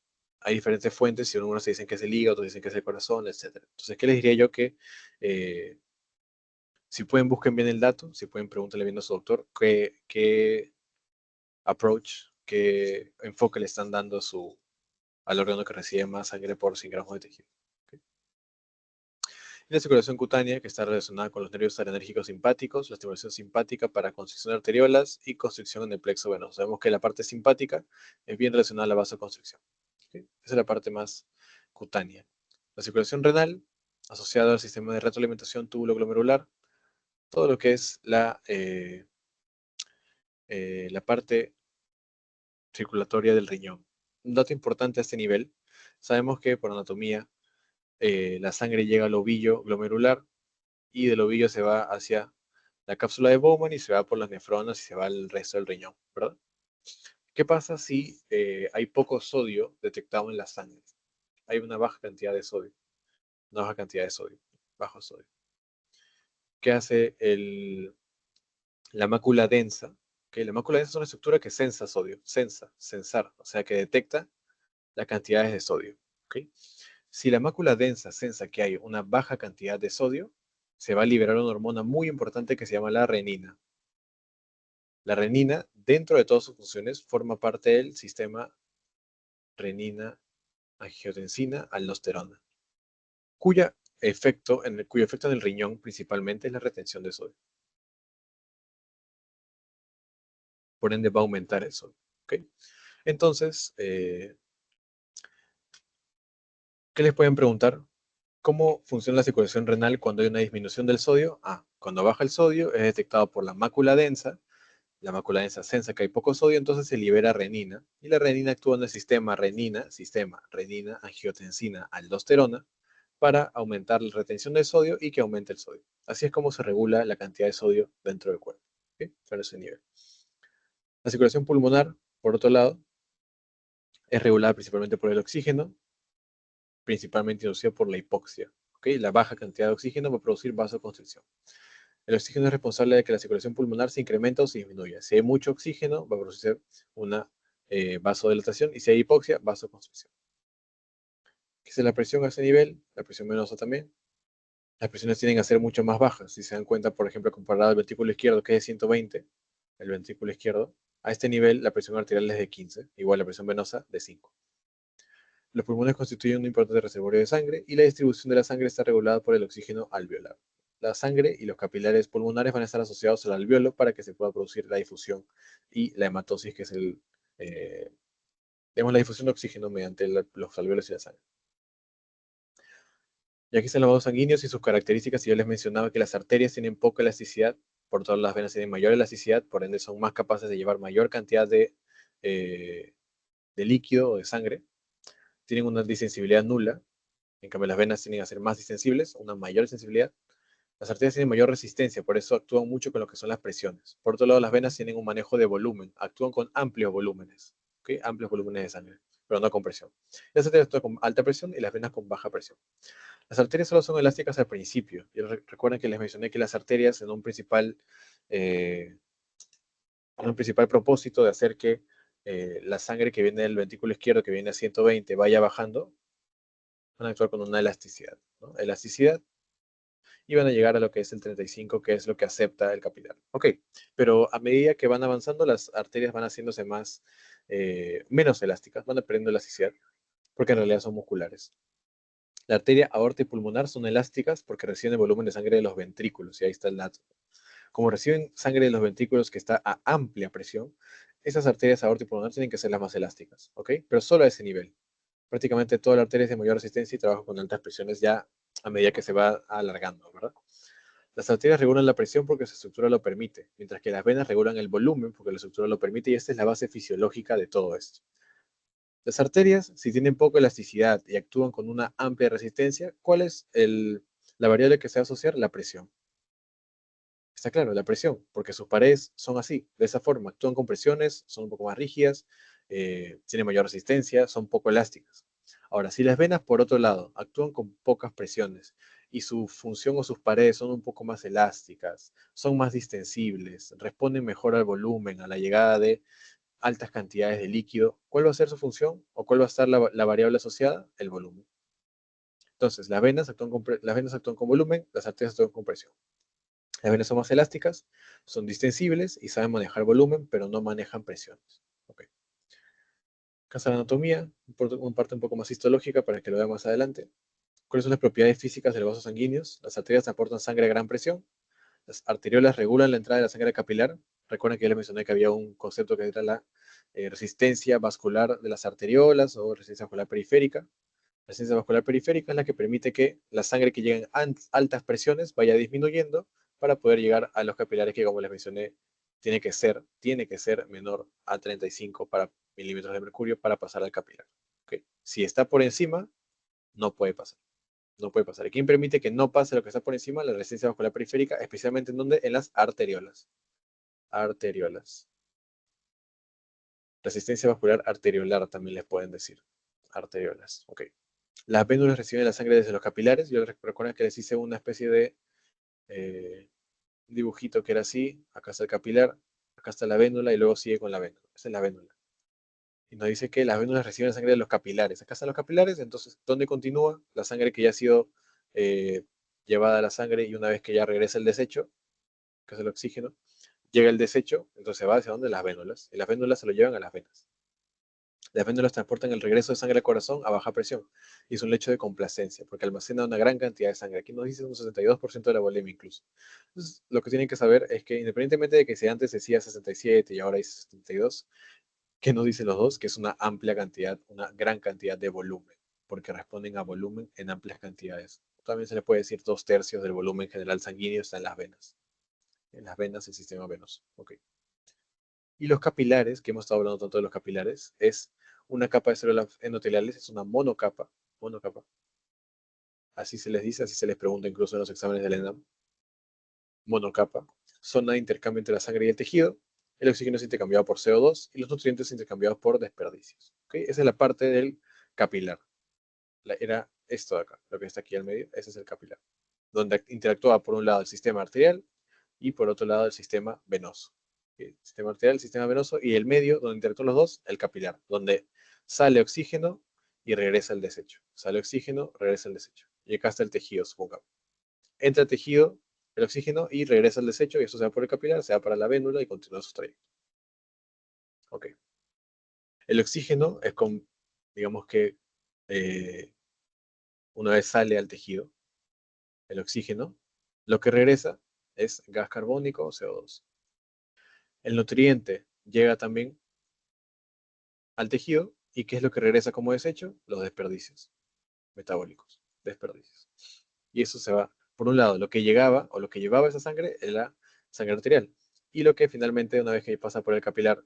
A: hay diferentes fuentes y unos dicen que es el hígado, otros dicen que es el corazón, etc. Entonces, ¿qué les diría yo? Que si pueden busquen bien el dato, si pueden preguntarle bien a su doctor qué approach, qué enfoque le están dando al órgano que recibe más sangre por 100 gramos de tejido. ¿Okay? Y la circulación cutánea, que está relacionada con los nervios adrenérgicos simpáticos, la estimulación simpática para constricción de arteriolas y constricción en el plexo venoso. Sabemos que la parte simpática es bien relacionada a la vasoconstricción. ¿Okay? Esa es la parte más cutánea. La circulación renal, asociada al sistema de retroalimentación túbulo-glomerular, todo lo que es la parte circulatoria del riñón. Un dato importante a este nivel, sabemos que por anatomía la sangre llega al ovillo glomerular y del ovillo se va hacia la cápsula de Bowman y se va por las nefronas y se va al resto del riñón, ¿verdad? ¿Qué pasa si hay poco sodio detectado en la sangre? Hay una baja cantidad de sodio, una baja cantidad de sodio, bajo sodio. ¿Qué hace la mácula densa? Que la mácula densa es una estructura que sensa sodio, sensar, o sea que detecta las cantidades de sodio. ¿Okay? Si la mácula densa sensa que hay una baja cantidad de sodio, se va a liberar una hormona muy importante que se llama la renina. La renina, dentro de todas sus funciones, forma parte del sistema renina-angiotensina-aldosterona, cuyo efecto en el riñón principalmente es la retención de sodio. Por ende va a aumentar el sodio. ¿Okay? Entonces, ¿qué les pueden preguntar? ¿Cómo funciona la circulación renal cuando hay una disminución del sodio? Cuando baja el sodio es detectado por la mácula densa. La mácula densa sensa que hay poco sodio, entonces se libera renina. Y la renina actúa en el sistema renina, angiotensina, aldosterona, para aumentar la retención de sodio y que aumente el sodio. Así es como se regula la cantidad de sodio dentro del cuerpo. ¿Okay? Para ese nivel. La circulación pulmonar, por otro lado, es regulada principalmente por el oxígeno, principalmente inducida por la hipoxia. ¿Okay? La baja cantidad de oxígeno va a producir vasoconstricción. El oxígeno es responsable de que la circulación pulmonar se incremente o se disminuya. Si hay mucho oxígeno, va a producir una vasodilatación y si hay hipoxia, vasoconstricción. ¿Qué es la presión a ese nivel? La presión venosa también. Las presiones tienden a ser mucho más bajas. Si se dan cuenta, por ejemplo, comparado al ventrículo izquierdo, que es de 120, el ventrículo izquierdo, a este nivel la presión arterial es de 15, igual la presión venosa de 5. Los pulmones constituyen un importante reservorio de sangre y la distribución de la sangre está regulada por el oxígeno alveolar. La sangre y los capilares pulmonares van a estar asociados al alveolo para que se pueda producir la difusión y la hematosis, que es la difusión de oxígeno mediante los alveolos y la sangre. Y aquí están los vasos sanguíneos y sus características. Y yo les mencionaba que las arterias tienen poca elasticidad, por todas las venas tienen mayor elasticidad, por ende son más capaces de llevar mayor cantidad de líquido o de sangre. Tienen una disensibilidad nula. En cambio, las venas tienden a ser más distensibles, una mayor sensibilidad. Las arterias tienen mayor resistencia, por eso actúan mucho con lo que son las presiones. Por otro lado, las venas tienen un manejo de volumen, actúan con amplios volúmenes, ¿ok? Amplios volúmenes de sangre, pero no con presión. Las arterias actúan con alta presión y las venas con baja presión. Las arterias solo son elásticas al principio. Y recuerden que les mencioné que las arterias eh, en un principal propósito de hacer que la sangre que viene del ventrículo izquierdo, que viene a 120, vaya bajando, van a actuar con una elasticidad, ¿no? Elasticidad, y van a llegar a lo que es el 35, que es lo que acepta el capilar. Ok, pero a medida que van avanzando, las arterias van haciéndose menos elásticas, van perdiendo elasticidad, porque en realidad son musculares. La arteria, aorta y pulmonar son elásticas porque reciben el volumen de sangre de los ventrículos, y ahí está el dato. Como reciben sangre de los ventrículos que está a amplia presión, esas arterias aorta y pulmonar tienen que ser las más elásticas, ¿ok? Pero solo a ese nivel. Prácticamente toda la arteria es de mayor resistencia y trabaja con altas presiones ya a medida que se va alargando, ¿verdad? Las arterias regulan la presión porque su estructura lo permite, mientras que las venas regulan el volumen porque la estructura lo permite, y esta es la base fisiológica de todo esto. Las arterias, si tienen poca elasticidad y actúan con una amplia resistencia, ¿cuál es la variable que se va a asociar? La presión. Está claro, la presión, porque sus paredes son así, de esa forma, actúan con presiones, son un poco más rígidas, tienen mayor resistencia, son poco elásticas. Ahora, si las venas, por otro lado, actúan con pocas presiones y su función o sus paredes son un poco más elásticas, son más distensibles, responden mejor al volumen, a la llegada de altas cantidades de líquido, ¿cuál va a ser su función o cuál va a estar la variable asociada? El volumen. Entonces, las venas actúan con volumen, las arterias actúan con presión. Las venas son más elásticas, son distensibles y saben manejar volumen, pero no manejan presiones. Okay. Acá está la anatomía, una parte un poco más histológica para que lo vean más adelante. ¿Cuáles son las propiedades físicas de los vasos sanguíneos? Las arterias aportan sangre a gran presión. Las arteriolas regulan la entrada de la sangre capilar. Recuerden que ya les mencioné que había un concepto que era la resistencia vascular de las arteriolas o resistencia vascular periférica. La resistencia vascular periférica es la que permite que la sangre que llega a altas presiones vaya disminuyendo para poder llegar a los capilares que, como les mencioné, tiene que ser menor a 35 milímetros de mercurio para pasar al capilar. ¿Okay? Si está por encima, no puede pasar. No puede pasar. ¿Y quién permite que no pase lo que está por encima? La resistencia vascular periférica, especialmente en donde? En las arteriolas. Arteriolas. Resistencia vascular arteriolar también les pueden decir. Arteriolas. Ok. Las vénulas reciben la sangre desde los capilares. Yo recuerdo que les hice una especie de dibujito que era así. Acá está el capilar, acá está la vénula y luego sigue con la vénula. Esa es la vénula. Y nos dice que las vénulas reciben la sangre de los capilares. Acá están los capilares, entonces, ¿dónde continúa? La sangre que ya ha sido eh, llevada a la sangre, y una vez que ya regresa el desecho, que es el oxígeno, llega el desecho, entonces va hacia dónde? Las vénulas. Y las vénulas se lo llevan a las venas. Las vénulas transportan el regreso de sangre al corazón a baja presión, y es un lecho de complacencia, porque almacena una gran cantidad de sangre. Aquí nos dice un 62% de la volemia incluso. Entonces, lo que tienen que saber es que independientemente de que si antes decía 67 y ahora dice 72, ¿qué nos dicen los dos? Que es una amplia cantidad, una gran cantidad de volumen, porque responden a volumen en amplias cantidades. También se le puede decir 2/3 del volumen general sanguíneo está en las venas. En las venas, el sistema venoso. Okay. Y los capilares, que hemos estado hablando tanto de los capilares, es una capa de células endoteliales, es una monocapa, monocapa. Así se les dice, así se les pregunta incluso en los exámenes del ENAM. Monocapa, zona de intercambio entre la sangre y el tejido. El oxígeno es intercambiado por CO2 y los nutrientes intercambiados por desperdicios. ¿Okay? Esa es la parte del capilar. Era esto de acá, lo que está aquí al medio, ese es el capilar. Donde interactúa por un lado el sistema arterial y por otro lado el sistema venoso. El sistema arterial, el sistema venoso, y el medio, donde interactúan los dos, el capilar, donde sale oxígeno y regresa el desecho. Sale oxígeno, regresa el desecho. Y acá está el tejido, supongamos. Entra el tejido, el oxígeno, y regresa el desecho, y eso se va por el capilar, se va para la vénula y continúa su trayecto. Ok. El oxígeno es con, digamos que, una vez sale al tejido, el oxígeno, lo que regresa es gas carbónico o CO2. El nutriente llega también al tejido, y ¿qué es lo que regresa como desecho? Los desperdicios metabólicos, desperdicios. Y eso se va, por un lado, lo que llegaba o lo que llevaba esa sangre es la sangre arterial. Y lo que finalmente, una vez que pasa por el capilar,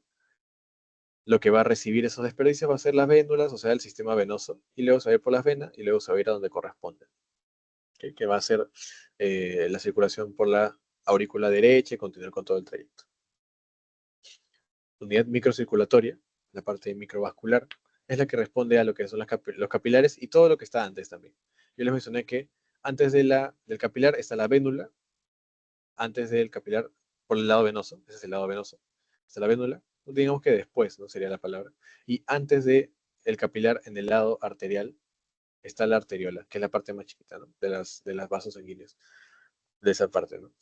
A: lo que va a recibir esos desperdicios va a ser las vénulas, o sea, el sistema venoso. Y luego se va a ir por las venas y luego se va a ir a donde corresponde. ¿Ok? Que va a ser la circulación por la aurícula derecha y continuar con todo el trayecto. Unidad microcirculatoria, la parte microvascular, es la que responde a lo que son los capilares y todo lo que está antes también. Yo les mencioné que antes del capilar está la vénula, antes del capilar por el lado venoso, ese es el lado venoso, está la vénula, digamos que después, ¿no? Sería la palabra, y antes del capilar en el lado arterial está la arteriola, que es la parte más chiquita, ¿no? De las vasos sanguíneos, de esa parte, ¿no?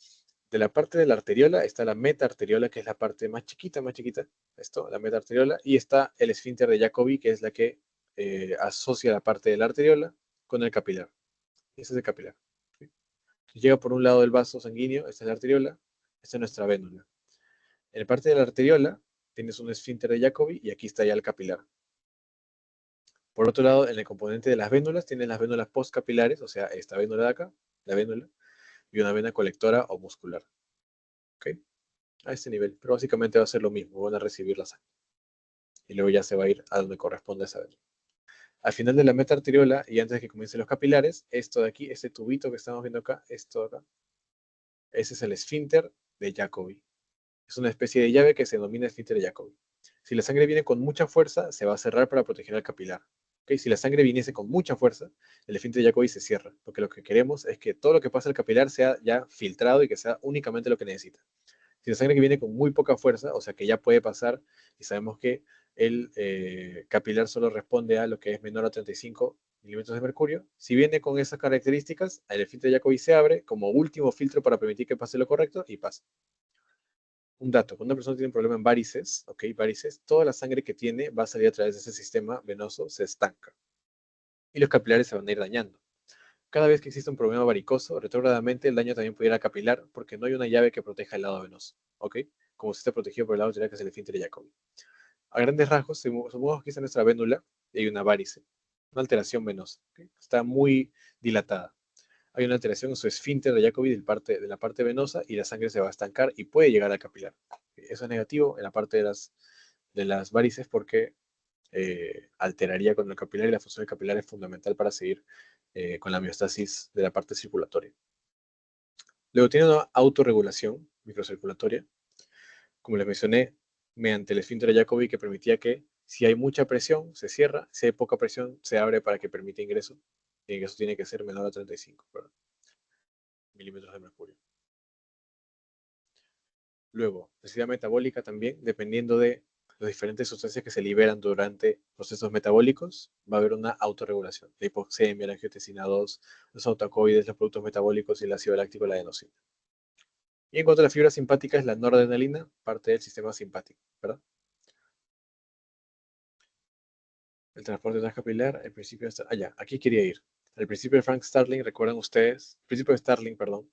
A: De la parte de la arteriola está la metaarteriola, que es la parte más chiquita, esto, la metaarteriola, y está el esfínter de Jacobi, que es la que asocia la parte de la arteriola con el capilar. Ese es el capilar. ¿Sí? Llega por un lado del vaso sanguíneo, esta es la arteriola, esta es nuestra vénula. En la parte de la arteriola tienes un esfínter de Jacobi y aquí está ya el capilar. Por otro lado, en el componente de las vénulas tienes las vénulas postcapilares, o sea, esta vénula de acá, la vénula, y una vena colectora o muscular. ¿Ok? A este nivel, pero básicamente va a ser lo mismo, van a recibir la sangre. Y luego ya se va a ir a donde corresponde esa vena. Al final de la metaarteriola y antes de que comiencen los capilares, esto de aquí, este tubito que estamos viendo acá, esto de acá, ese es el esfínter de Jacobi. Es una especie de llave que se denomina esfínter de Jacobi. Si la sangre viene con mucha fuerza, se va a cerrar para proteger al capilar. ¿Okay? Si la sangre viniese con mucha fuerza, el esfínter de Jacobi se cierra, porque lo que queremos es que todo lo que pasa al capilar sea ya filtrado y que sea únicamente lo que necesita. Si la sangre que viene con muy poca fuerza, o sea que ya puede pasar, y sabemos que el capilar solo responde a lo que es menor a 35 milímetros de mercurio, si viene con esas características, el filtro de Jacobi se abre como último filtro para permitir que pase lo correcto y pasa. Un dato, cuando una persona tiene un problema en varices, ¿ok? Varices, toda la sangre que tiene va a salir a través de ese sistema venoso, se estanca. Y los capilares se van a ir dañando. Cada vez que existe un problema varicoso, retrógradamente el daño también pudiera capilar porque no hay una llave que proteja el lado venoso, ¿ok? Como si está protegido por el lado arterial que es el esfínter de Jacobi. A grandes rasgos, supongamos que está nuestra vénula y hay una varice, una alteración venosa, ¿ok? Está muy dilatada. Hay una alteración en su esfínter de Jacobi de la parte venosa y la sangre se va a estancar y puede llegar al capilar. Eso es negativo en la parte de las varices porque alteraría con el capilar y la función del capilar es fundamental para seguir con la homeostasis de la parte circulatoria. Luego tiene una autorregulación microcirculatoria, como les mencioné, mediante el esfínter de Jacobi que permitía que si hay mucha presión se cierra, si hay poca presión se abre para que permita ingreso. Y el ingreso tiene que ser menor a 35 milímetros de mercurio. Luego, necesidad metabólica también, dependiendo de las diferentes sustancias que se liberan durante procesos metabólicos, va a haber una autorregulación. La hipoxemia, la angiotensina 2, los autocoides, los productos metabólicos y el ácido láctico, la adenosina. Y en cuanto a la fibra simpática, es la noradrenalina, parte del sistema simpático, ¿verdad? El transporte transcapilar, el principio de... ya, aquí quería ir. El principio de Frank Starling, ¿recuerdan ustedes? El principio de Starling, perdón.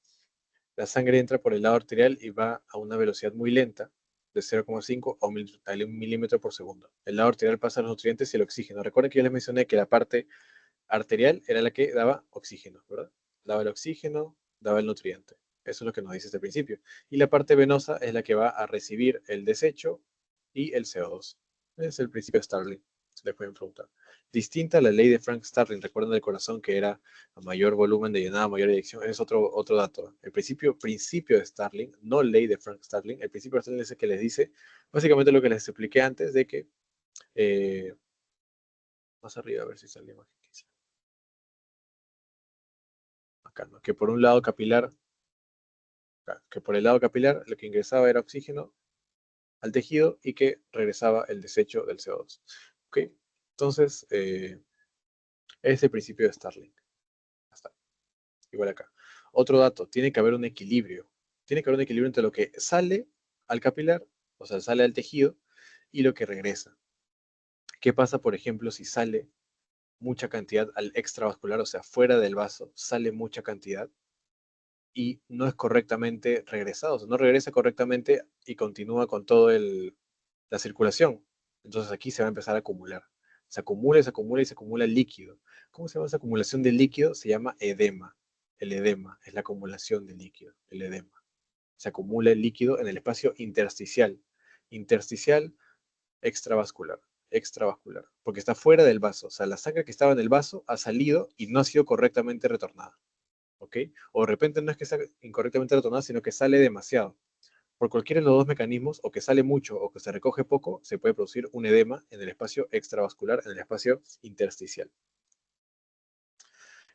A: La sangre entra por el lado arterial y va a una velocidad muy lenta, de 0,5 a 1 milímetro por segundo. El lado arterial pasa los nutrientes y el oxígeno. Recuerden que yo les mencioné que la parte arterial era la que daba oxígeno, ¿verdad? Daba el oxígeno, daba el nutriente. Eso es lo que nos dice este principio. Y la parte venosa es la que va a recibir el desecho y el CO2. Es el principio de Starling. Se le pueden preguntar. Distinta a la ley de Frank Starling, recuerden del corazón que era a mayor volumen de llenada, mayor eyección. Es otro dato. El principio de Starling, no ley de Frank Starling. El principio de Starling es el que les dice básicamente lo que les expliqué antes de que más arriba a ver si sale la imagen. Acá, ¿no? Que por un lado capilar, que por el lado capilar lo que ingresaba era oxígeno al tejido y que regresaba el desecho del CO2. ¿Ok? Entonces, es el principio de Starling. Hasta igual acá. Otro dato, tiene que haber un equilibrio. Tiene que haber un equilibrio entre lo que sale al capilar, o sea, sale al tejido, y lo que regresa. ¿Qué pasa, por ejemplo, si sale mucha cantidad al extravascular, o sea, fuera del vaso, sale mucha cantidad? Y no es correctamente regresado, o sea, no regresa correctamente y continúa con toda la circulación. Entonces aquí se va a empezar a acumular. Se acumula y se acumula y se acumula líquido. ¿Cómo se llama esa acumulación de líquido? Se llama edema. el edema, es la acumulación de líquido, el edema. Se acumula el líquido en el espacio intersticial. Intersticial, extravascular, extravascular, porque está fuera del vaso. O sea, la sangre que estaba en el vaso ha salido y no ha sido correctamente retornada. ¿Ok? O de repente no es que sea incorrectamente retornada, sino que sale demasiado. Por cualquiera de los dos mecanismos, o que sale mucho o que se recoge poco, se puede producir un edema en el espacio extravascular, en el espacio intersticial.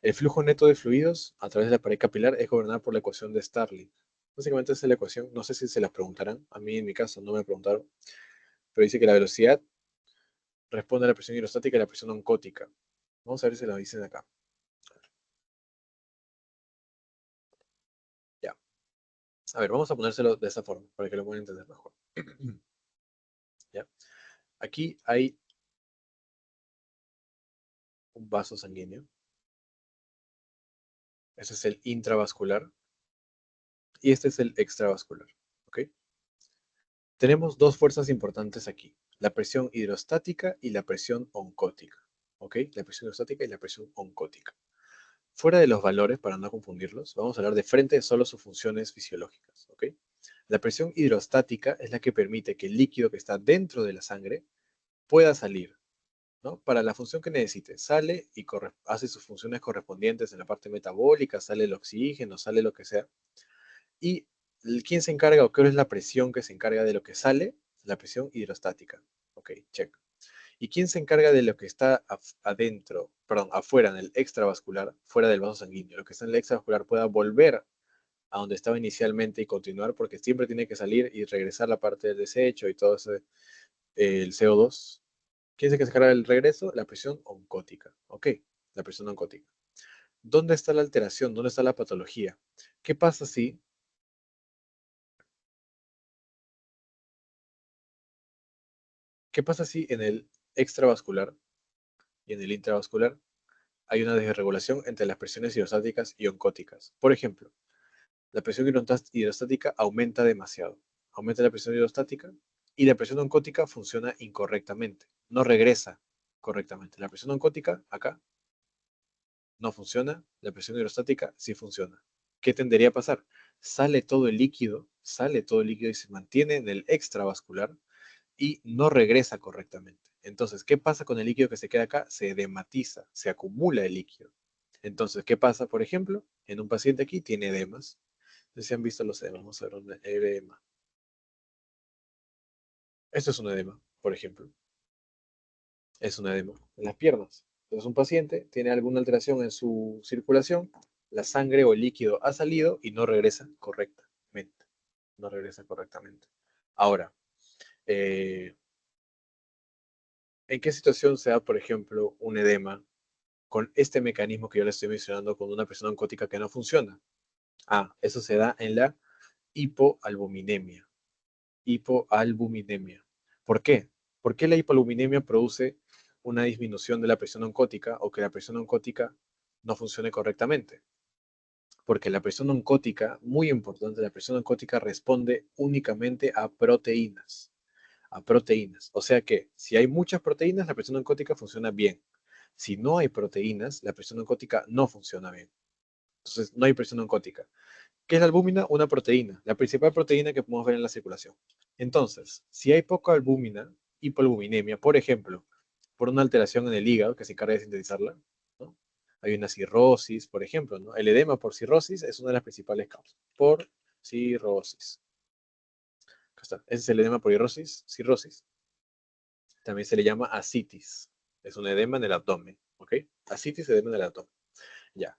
A: El flujo neto de fluidos a través de la pared capilar es gobernado por la ecuación de Starling. Básicamente esa es la ecuación, no sé si se las preguntarán, a mí en mi caso no me preguntaron, pero dice que la velocidad responde a la presión hidrostática y la presión oncótica. Vamos a ver si la dicen acá. Ya. A ver, vamos a ponérselo de esa forma, para que lo puedan entender mejor. ¿Ya? Aquí hay un vaso sanguíneo. Ese es el intravascular. Y este es el extravascular. ¿Ok? Tenemos dos fuerzas importantes aquí. La presión hidrostática y la presión oncótica. ¿Ok? La presión hidrostática y la presión oncótica. Fuera de los valores, para no confundirlos, vamos a hablar de frente solo sus funciones fisiológicas. ¿Ok? La presión hidrostática es la que permite que el líquido que está dentro de la sangre pueda salir, ¿no? Para la función que necesite. Sale y hace sus funciones correspondientes en la parte metabólica, sale el oxígeno, sale lo que sea. Y ¿quién se encarga o qué es la presión que se encarga de lo que sale? La presión hidrostática. Ok, check. ¿Y quién se encarga de lo que está adentro, perdón, afuera en el extravascular, fuera del vaso sanguíneo? Lo que está en el extravascular pueda volver a donde estaba inicialmente y continuar, porque siempre tiene que salir y regresar la parte del desecho y todo ese, el CO2. ¿Quién es el que se encarga del regreso? La presión oncótica. Ok, la presión oncótica. ¿Dónde está la alteración? ¿Dónde está la patología? ¿Qué pasa si en el extravascular y en el intravascular hay una desregulación entre las presiones hidrostáticas y oncóticas? Por ejemplo, la presión hidrostática aumenta demasiado. Aumenta la presión hidrostática y la presión oncótica funciona incorrectamente. No regresa correctamente. La presión oncótica acá no funciona, la presión hidrostática sí funciona. ¿Qué tendería a pasar? Sale todo el líquido y se mantiene en el extravascular y no regresa correctamente. Entonces, ¿qué pasa con el líquido que se queda acá? Se edematiza, se acumula el líquido. Entonces, ¿qué pasa, por ejemplo? En un paciente aquí tiene edemas. No sé si han visto los edemas. Vamos a ver un edema. Esto es un edema, por ejemplo. Es un edema en las piernas. Entonces, un paciente tiene alguna alteración en su circulación, la sangre o el líquido ha salido y no regresa correctamente. No regresa correctamente. Ahora, eh, ¿en qué situación se da, por ejemplo, un edema con este mecanismo que yo le estoy mencionando con una presión oncótica que no funciona? Ah, eso se da en la hipoalbuminemia. Hipoalbuminemia. ¿Por qué? ¿Por qué la hipoalbuminemia produce una disminución de la presión oncótica o que la presión oncótica no funcione correctamente? Porque la presión oncótica, muy importante, la presión oncótica responde únicamente a proteínas. A proteínas. O sea que si hay muchas proteínas, la presión oncótica funciona bien. Si no hay proteínas, la presión oncótica no funciona bien. Entonces, no hay presión oncótica. ¿Qué es la albúmina? Una proteína, la principal proteína que podemos ver en la circulación. Entonces, si hay poca albúmina, hipoalbuminemia, por ejemplo, por una alteración en el hígado que se encarga de sintetizarla, ¿no? Hay una cirrosis, por ejemplo, ¿no? El edema por cirrosis es una de las principales causas. Por cirrosis. Acá está. Ese es el edema por cirrosis. También se le llama ascitis. Es un edema en el abdomen, ¿ok? Ascitis, edema en el abdomen. Ya.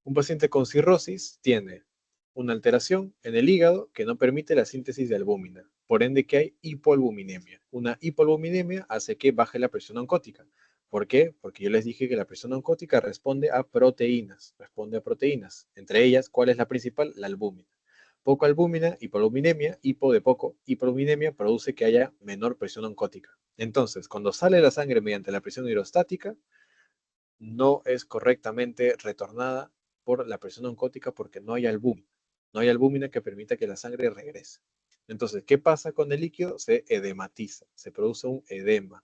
A: Un paciente con cirrosis tiene una alteración en el hígado que no permite la síntesis de albúmina. Por ende, que hay hipoalbuminemia. Una hipoalbuminemia hace que baje la presión oncótica. ¿Por qué? Porque yo les dije que la presión oncótica responde a proteínas. Responde a proteínas. Entre ellas, ¿cuál es la principal? La albúmina. Poca albúmina, hipoalbuminemia, hipo de poco. Hipoalbuminemia produce que haya menor presión oncótica. Entonces, cuando sale la sangre mediante la presión hidrostática, no es correctamente retornada por la presión oncótica porque no hay albúmina. No hay albúmina que permita que la sangre regrese. Entonces, ¿qué pasa con el líquido? Se edematiza, se produce un edema,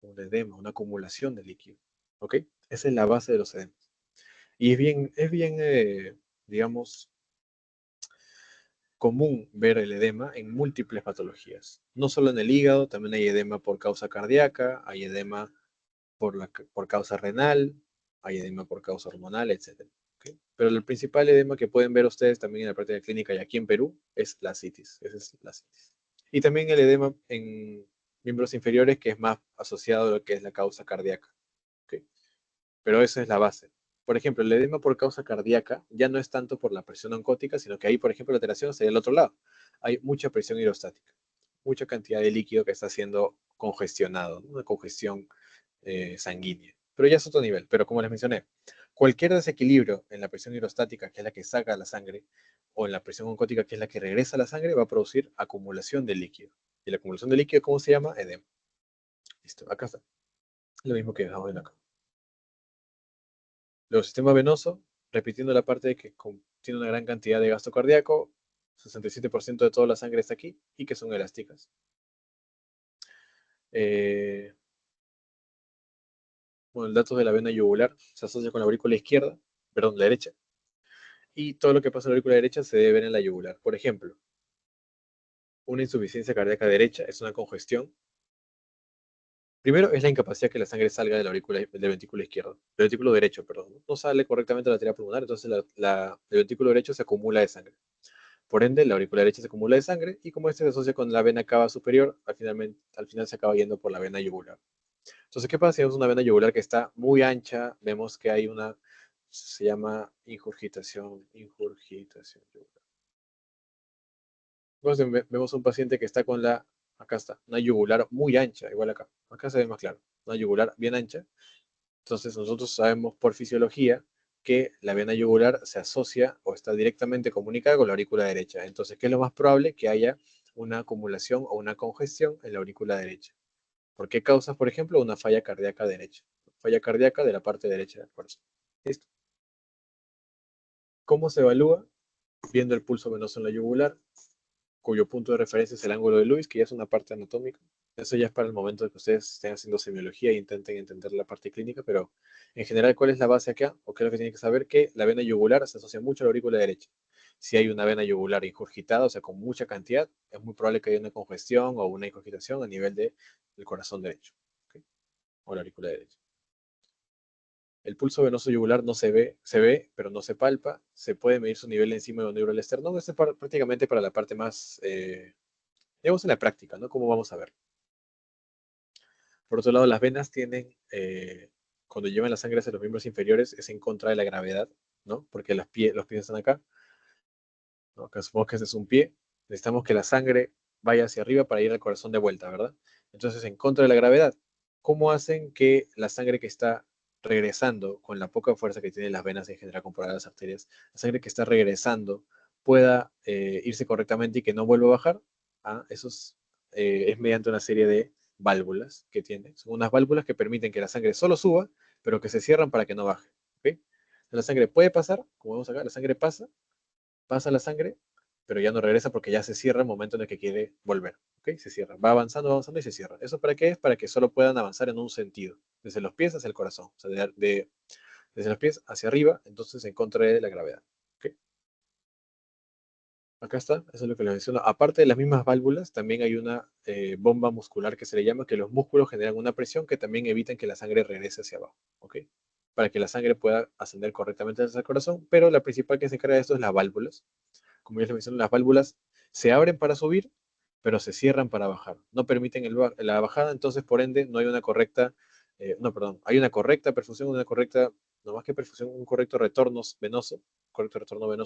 A: una acumulación de líquido. ¿Ok? Esa es la base de los edemas. Y es bien digamos, común ver el edema en múltiples patologías. No solo en el hígado, también hay edema por causa cardíaca, hay edema por causa renal, hay edema por causa hormonal, etc. ¿Ok? Pero el principal edema que pueden ver ustedes también en la práctica clínica y aquí en Perú es la citis. Esa es la citis. Y también el edema en miembros inferiores, que es más asociado a lo que es la causa cardíaca. ¿Ok? Pero esa es la base. Por ejemplo, el edema por causa cardíaca ya no es tanto por la presión oncótica, sino que ahí, por ejemplo, la alteración sería el otro lado. Hay mucha presión hidrostática, mucha cantidad de líquido que está siendo congestionado, ¿no? Una congestión sanguínea. Pero ya es otro nivel. Pero como les mencioné, cualquier desequilibrio en la presión hidrostática, que es la que saca la sangre, o en la presión oncótica, que es la que regresa la sangre, va a producir acumulación de líquido. Y la acumulación de líquido, ¿cómo se llama? Edema. Listo, acá está. Lo mismo que dejamos en acá. Luego, sistema venoso, repitiendo la parte de que tiene una gran cantidad de gasto cardíaco, 67% de toda la sangre está aquí y que son elásticas. Bueno, el dato de la vena yugular se asocia con la aurícula izquierda, perdón, la derecha, y todo lo que pasa en la aurícula derecha se debe ver en la yugular. Por ejemplo, una insuficiencia cardíaca derecha es una congestión. Primero es la incapacidad que la sangre salga de la aurícula, del ventrículo izquierdo, del ventrículo derecho, perdón. No sale correctamente la arteria pulmonar, entonces el ventrículo derecho se acumula de sangre. Por ende, la aurícula derecha se acumula de sangre y como este se asocia con la vena cava superior, al final se acaba yendo por la vena yugular. Entonces, ¿qué pasa si vemos una vena yugular que está muy ancha? Vemos que hay una, se llama ingurgitación yugular. Entonces, vemos un paciente que está con acá está, una yugular muy ancha, igual acá. Acá se ve más claro, una yugular bien ancha. Entonces, nosotros sabemos por fisiología que la vena yugular se asocia o está directamente comunicada con la aurícula derecha. Entonces, ¿qué es lo más probable? Que haya una acumulación o una congestión en la aurícula derecha. ¿Por qué causas, por ejemplo, una falla cardíaca derecha? Falla cardíaca de la parte derecha del corazón. ¿Listo? ¿Cómo se evalúa? Viendo el pulso venoso en la yugular, cuyo punto de referencia es el ángulo de Lewis, que ya es una parte anatómica. Eso ya es para el momento de que ustedes estén haciendo semiología e intenten entender la parte clínica, pero en general, ¿cuál es la base acá? ¿O qué es lo que tienen que saber? Que la vena yugular se asocia mucho a la aurícula derecha. Si hay una vena yugular ingurgitada, o sea, con mucha cantidad, es muy probable que haya una congestión o una ingurgitación a nivel del corazón derecho, ¿ok? O la aurícula derecha. El pulso venoso yugular no se ve, pero no se palpa. Se puede medir su nivel encima de un neuro del esternón. Esto es prácticamente para la parte más, digamos, en la práctica, ¿no? ¿Cómo vamos a ver? Por otro lado, las venas tienen, cuando llevan la sangre hacia los miembros inferiores, es en contra de la gravedad, ¿no? Porque los pies están acá, ¿no? Acá supongamos que este es un pie. Necesitamos que la sangre vaya hacia arriba para ir al corazón de vuelta, ¿verdad? Entonces, en contra de la gravedad, ¿cómo hacen que la sangre que está regresando, con la poca fuerza que tienen las venas en general comparada a las arterias, la sangre que está regresando pueda irse correctamente y que no vuelva a bajar? Eso es mediante una serie de válvulas que tiene. Son unas válvulas que permiten que la sangre solo suba, pero que se cierran para que no baje. ¿Ok? La sangre puede pasar, como vemos acá, la sangre pasa la sangre, pero ya no regresa porque ya se cierra el momento en el que quiere volver. ¿Ok? Se cierra. Va avanzando y se cierra. ¿Eso para qué es? Para que solo puedan avanzar en un sentido, desde los pies hacia el corazón. O sea, desde los pies hacia arriba, entonces en contra de la gravedad. ¿Ok? Acá está, eso es lo que les menciono. Aparte de las mismas válvulas, también hay una bomba muscular que se le llama, que los músculos generan una presión que también evitan que la sangre regrese hacia abajo, ¿ok? Para que la sangre pueda ascender correctamente hacia el corazón, pero la principal que se encarga de esto es las válvulas. Como ya les mencioné, las válvulas se abren para subir, pero se cierran para bajar. No permiten la bajada, entonces por ende no hay una correcta, no, perdón, hay una correcta perfusión, una correcta, no más que perfusión, un correcto retorno venoso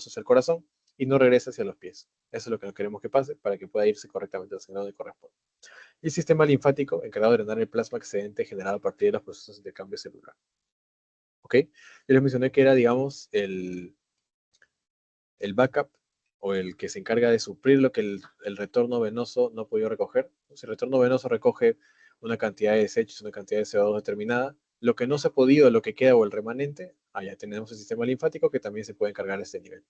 A: hacia el corazón y no regresa hacia los pies. Eso es lo que queremos que pase para que pueda irse correctamente al sangrado que corresponde. Y el sistema linfático, encargado de drenar el plasma excedente generado a partir de los procesos de cambio celular. ¿Ok? Yo les mencioné que era, digamos, el backup o el que se encarga de suplir lo que el retorno venoso no ha podido recoger. Si el retorno venoso recoge una cantidad de desechos, una cantidad de CO2 determinada, lo que no se ha podido, lo que queda o el remanente, allá tenemos el sistema linfático que también se puede encargar de este nivel.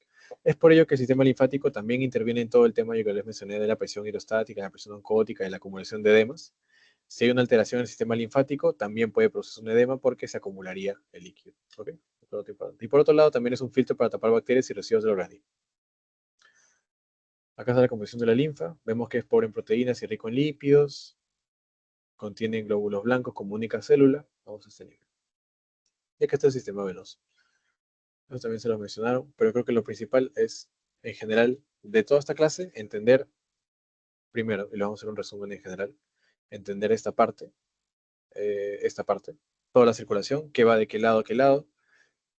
A: Es por ello que el sistema linfático también interviene en todo el tema que les mencioné de la presión hidrostática, la presión oncótica y la acumulación de edemas. Si hay una alteración en el sistema linfático, también puede producir un edema porque se acumularía el líquido. ¿Okay? Otro dato importante. Y por otro lado, también es un filtro para tapar bacterias y residuos del organismo. Acá está la composición de la linfa. Vemos que es pobre en proteínas y rico en lípidos. Contiene glóbulos blancos como única célula. Vamos a este nivel. Y acá está el sistema venoso. Eso también se lo mencionaron, pero creo que lo principal es, en general, de toda esta clase, entender primero, y lo vamos a hacer un resumen en general, entender esta parte, toda la circulación, qué va de qué lado a qué lado,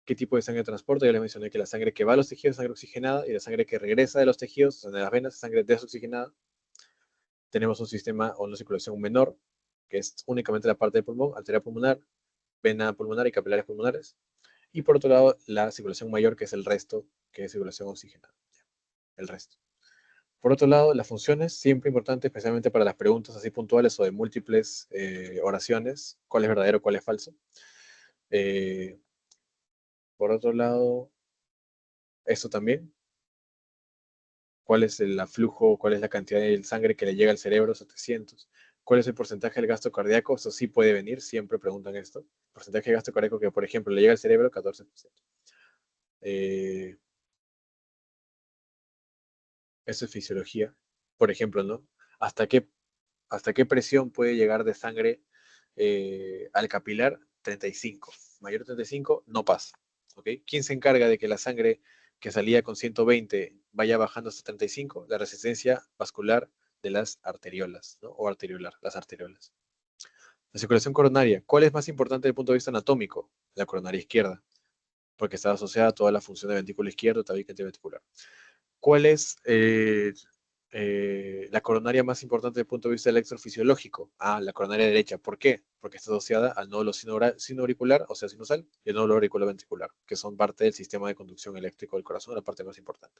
A: qué tipo de sangre transporta. Ya les mencioné que la sangre que va a los tejidos es sangre oxigenada y la sangre que regresa de los tejidos, o sea, de las venas, es sangre desoxigenada. Tenemos un sistema o una circulación menor, que es únicamente la parte del pulmón, arteria pulmonar, vena pulmonar y capilares pulmonares. Y por otro lado, la circulación mayor, que es el resto, que es circulación oxigenada. El resto. Por otro lado, las funciones, siempre importante, especialmente para las preguntas así puntuales o de múltiples oraciones, cuál es verdadero, cuál es falso. Por otro lado, esto también, cuál es el aflujo, cuál es la cantidad de sangre que le llega al cerebro, 700. ¿Cuál es el porcentaje del gasto cardíaco? Eso sí puede venir, siempre preguntan esto. Porcentaje de gasto cardíaco que, por ejemplo, le llega al cerebro, 14%. Eso es fisiología, por ejemplo, ¿no? ¿Hasta qué, hasta qué presión puede llegar de sangre al capilar? 35. Mayor de 35 no pasa. ¿Ok? ¿Quién se encarga de que la sangre que salía con 120 vaya bajando hasta 35? La resistencia vascular de las arteriolas, ¿no? O arteriolar, las arteriolas. La circulación coronaria. ¿Cuál es más importante desde el punto de vista anatómico? La coronaria izquierda, porque está asociada a toda la función del ventrículo izquierdo, tabique antiventicular. ¿Cuál es la coronaria más importante desde el punto de vista electrofisiológico? Ah, la coronaria derecha. ¿Por qué? Porque está asociada al nódulo sinoauricular, o sea, sinusal, y el nódulo auriculoventricular, que son parte del sistema de conducción eléctrico del corazón, la parte más importante.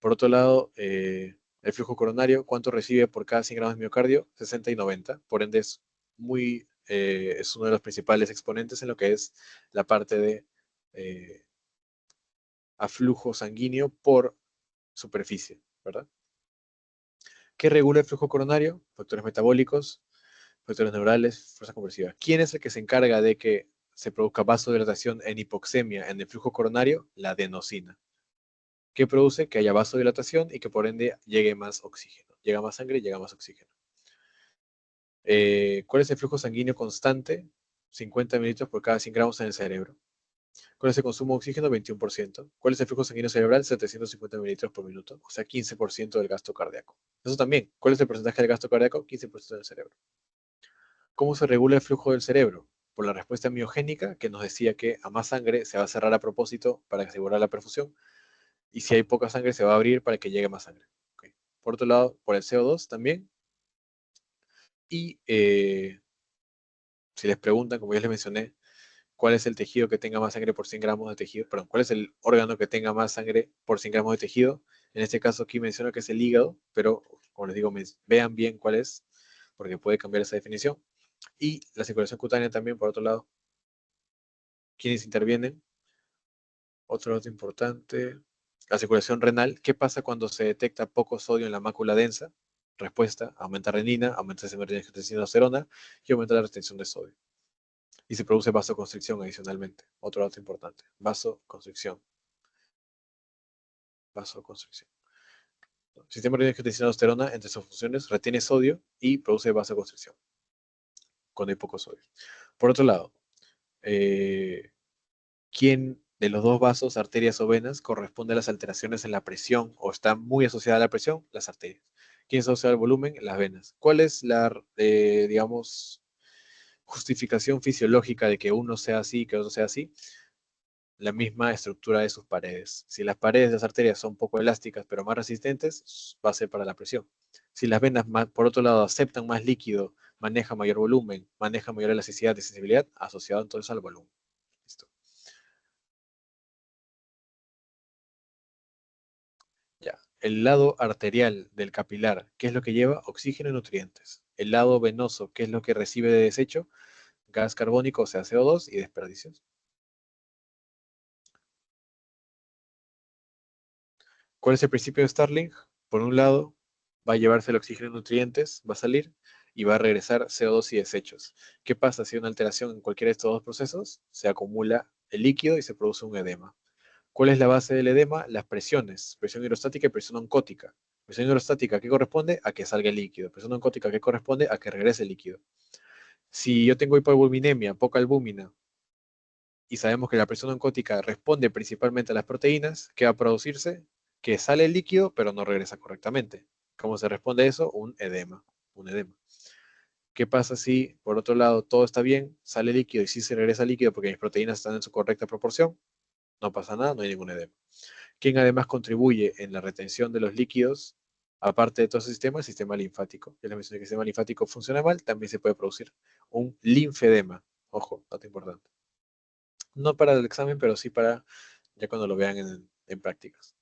A: Por otro lado, el flujo coronario, ¿cuánto recibe por cada 100 gramos de miocardio? 60 y 90. Por ende, es uno de los principales exponentes en lo que es la parte de aflujo sanguíneo por superficie, ¿verdad? ¿Qué regula el flujo coronario? Factores metabólicos, factores neurales, fuerza conversiva. ¿Quién es el que se encarga de que se produzca vasodilatación en hipoxemia en el flujo coronario? La adenosina. ¿Qué produce? Que haya vasodilatación y que por ende llegue más oxígeno. Llega más sangre y llega más oxígeno. ¿Cuál es el flujo sanguíneo constante? 50 mililitros por cada 100 gramos en el cerebro. ¿Cuál es el consumo de oxígeno? 21%. ¿Cuál es el flujo sanguíneo cerebral? 750 mililitros por minuto, o sea, 15% del gasto cardíaco. Eso también. ¿Cuál es el porcentaje del gasto cardíaco? 15% del cerebro. ¿Cómo se regula el flujo del cerebro? Por la respuesta miogénica, que nos decía que a más sangre se va a cerrar a propósito para asegurar la perfusión, y si hay poca sangre se va a abrir para que llegue más sangre. Okay. Por otro lado, por el CO2 también. Y si les preguntan, como ya les mencioné, cuál es el tejido que tenga más sangre por 100 gramos de tejido, perdón, cuál es el órgano que tenga más sangre por 100 gramos de tejido. En este caso aquí menciono que es el hígado, pero como les digo, vean bien cuál es, porque puede cambiar esa definición. Y la circulación cutánea también, por otro lado, ¿quiénes intervienen? Otro dato importante, la circulación renal. ¿Qué pasa cuando se detecta poco sodio en la mácula densa? Respuesta, aumenta renina, aumenta la angiotensina y aumenta la retención de sodio. Y se produce vasoconstricción adicionalmente. Otro dato importante, vasoconstricción. Vasoconstricción. El sistema renina angiotensina aldosterona, entre sus funciones, retiene sodio y produce vasoconstricción cuando hay poco sodio. Por otro lado, ¿quién de los dos vasos, arterias o venas, corresponde a las alteraciones en la presión o está muy asociada a la presión? Las arterias. ¿Quién es asociado al volumen? Las venas. ¿Cuál es la, digamos, justificación fisiológica de que uno sea así y que otro sea así? La misma estructura de sus paredes. Si las paredes de las arterias son poco elásticas pero más resistentes, va a ser para la presión. Si las venas, por otro lado, aceptan más líquido, manejan mayor volumen, manejan mayor elasticidad y sensibilidad, asociado entonces al volumen. Listo. Ya. El lado arterial del capilar, ¿qué es lo que lleva? Oxígeno y nutrientes. El lado venoso, ¿qué es lo que recibe de desecho? Gas carbónico, o sea, CO2 y desperdicios. ¿Cuál es el principio de Starling? Por un lado, va a llevarse el oxígeno y nutrientes, va a salir y va a regresar CO2 y desechos. ¿Qué pasa si hay una alteración en cualquiera de estos dos procesos? Se acumula el líquido y se produce un edema. ¿Cuál es la base del edema? Las presiones, presión hidrostática y presión oncótica. Presión hidrostática, ¿qué corresponde? A que salga el líquido. Presión oncótica, ¿qué corresponde? A que regrese el líquido. Si yo tengo hipoalbuminemia, poca albúmina, y sabemos que la presión oncótica responde principalmente a las proteínas, ¿qué va a producirse? Que sale el líquido, pero no regresa correctamente. ¿Cómo se responde a eso? Un edema. Un edema. ¿Qué pasa si, por otro lado, todo está bien, sale líquido y sí se regresa líquido porque mis proteínas están en su correcta proporción? No pasa nada, no hay ningún edema. ¿Quién además contribuye en la retención de los líquidos? Aparte de todo ese sistema, el sistema linfático. Ya les mencioné que el sistema linfático funciona mal, también se puede producir un linfedema. Ojo, dato importante. No para el examen, pero sí para ya cuando lo vean en prácticas.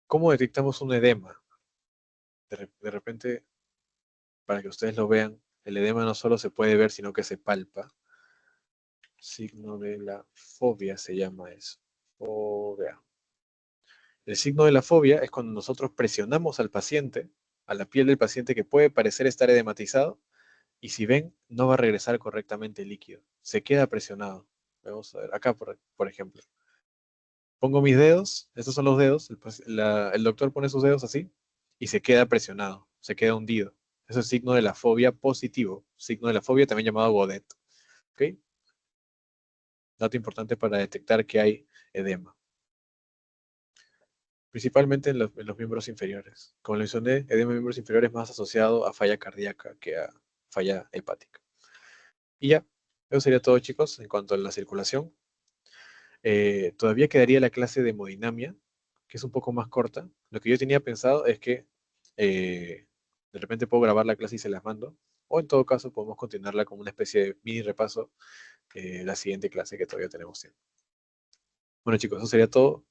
A: ¿Cómo detectamos un edema? De repente, para que ustedes lo vean, el edema no solo se puede ver, sino que se palpa. Signo de la fobia se llama eso. Fobia. El signo de la fobia es cuando nosotros presionamos al paciente, a la piel del paciente que puede parecer estar edematizado, y si ven, no va a regresar correctamente el líquido. Se queda presionado. Vamos a ver, acá por ejemplo. Pongo mis dedos, estos son los dedos, el doctor pone sus dedos así, y se queda presionado, se queda hundido. Eso es signo de la fobia positivo, signo de la fobia también llamado Godet. ¿Ok? Dato importante para detectar que hay edema. Principalmente en los miembros inferiores. Como le mencioné, edema en miembros inferiores más asociado a falla cardíaca que a falla hepática. Y ya, eso sería todo, chicos, en cuanto a la circulación. Todavía quedaría la clase de hemodinamia, que es un poco más corta. Lo que yo tenía pensado es que de repente puedo grabar la clase y se las mando, o en todo caso podemos continuarla como una especie de mini repaso la siguiente clase que todavía tenemos tiempo. Bueno, chicos, eso sería todo.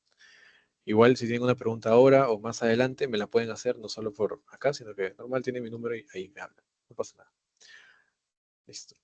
A: Igual si tienen una pregunta ahora o más adelante, me la pueden hacer, no solo por acá, sino que normal tiene mi número y ahí me hablan. No pasa nada. Listo.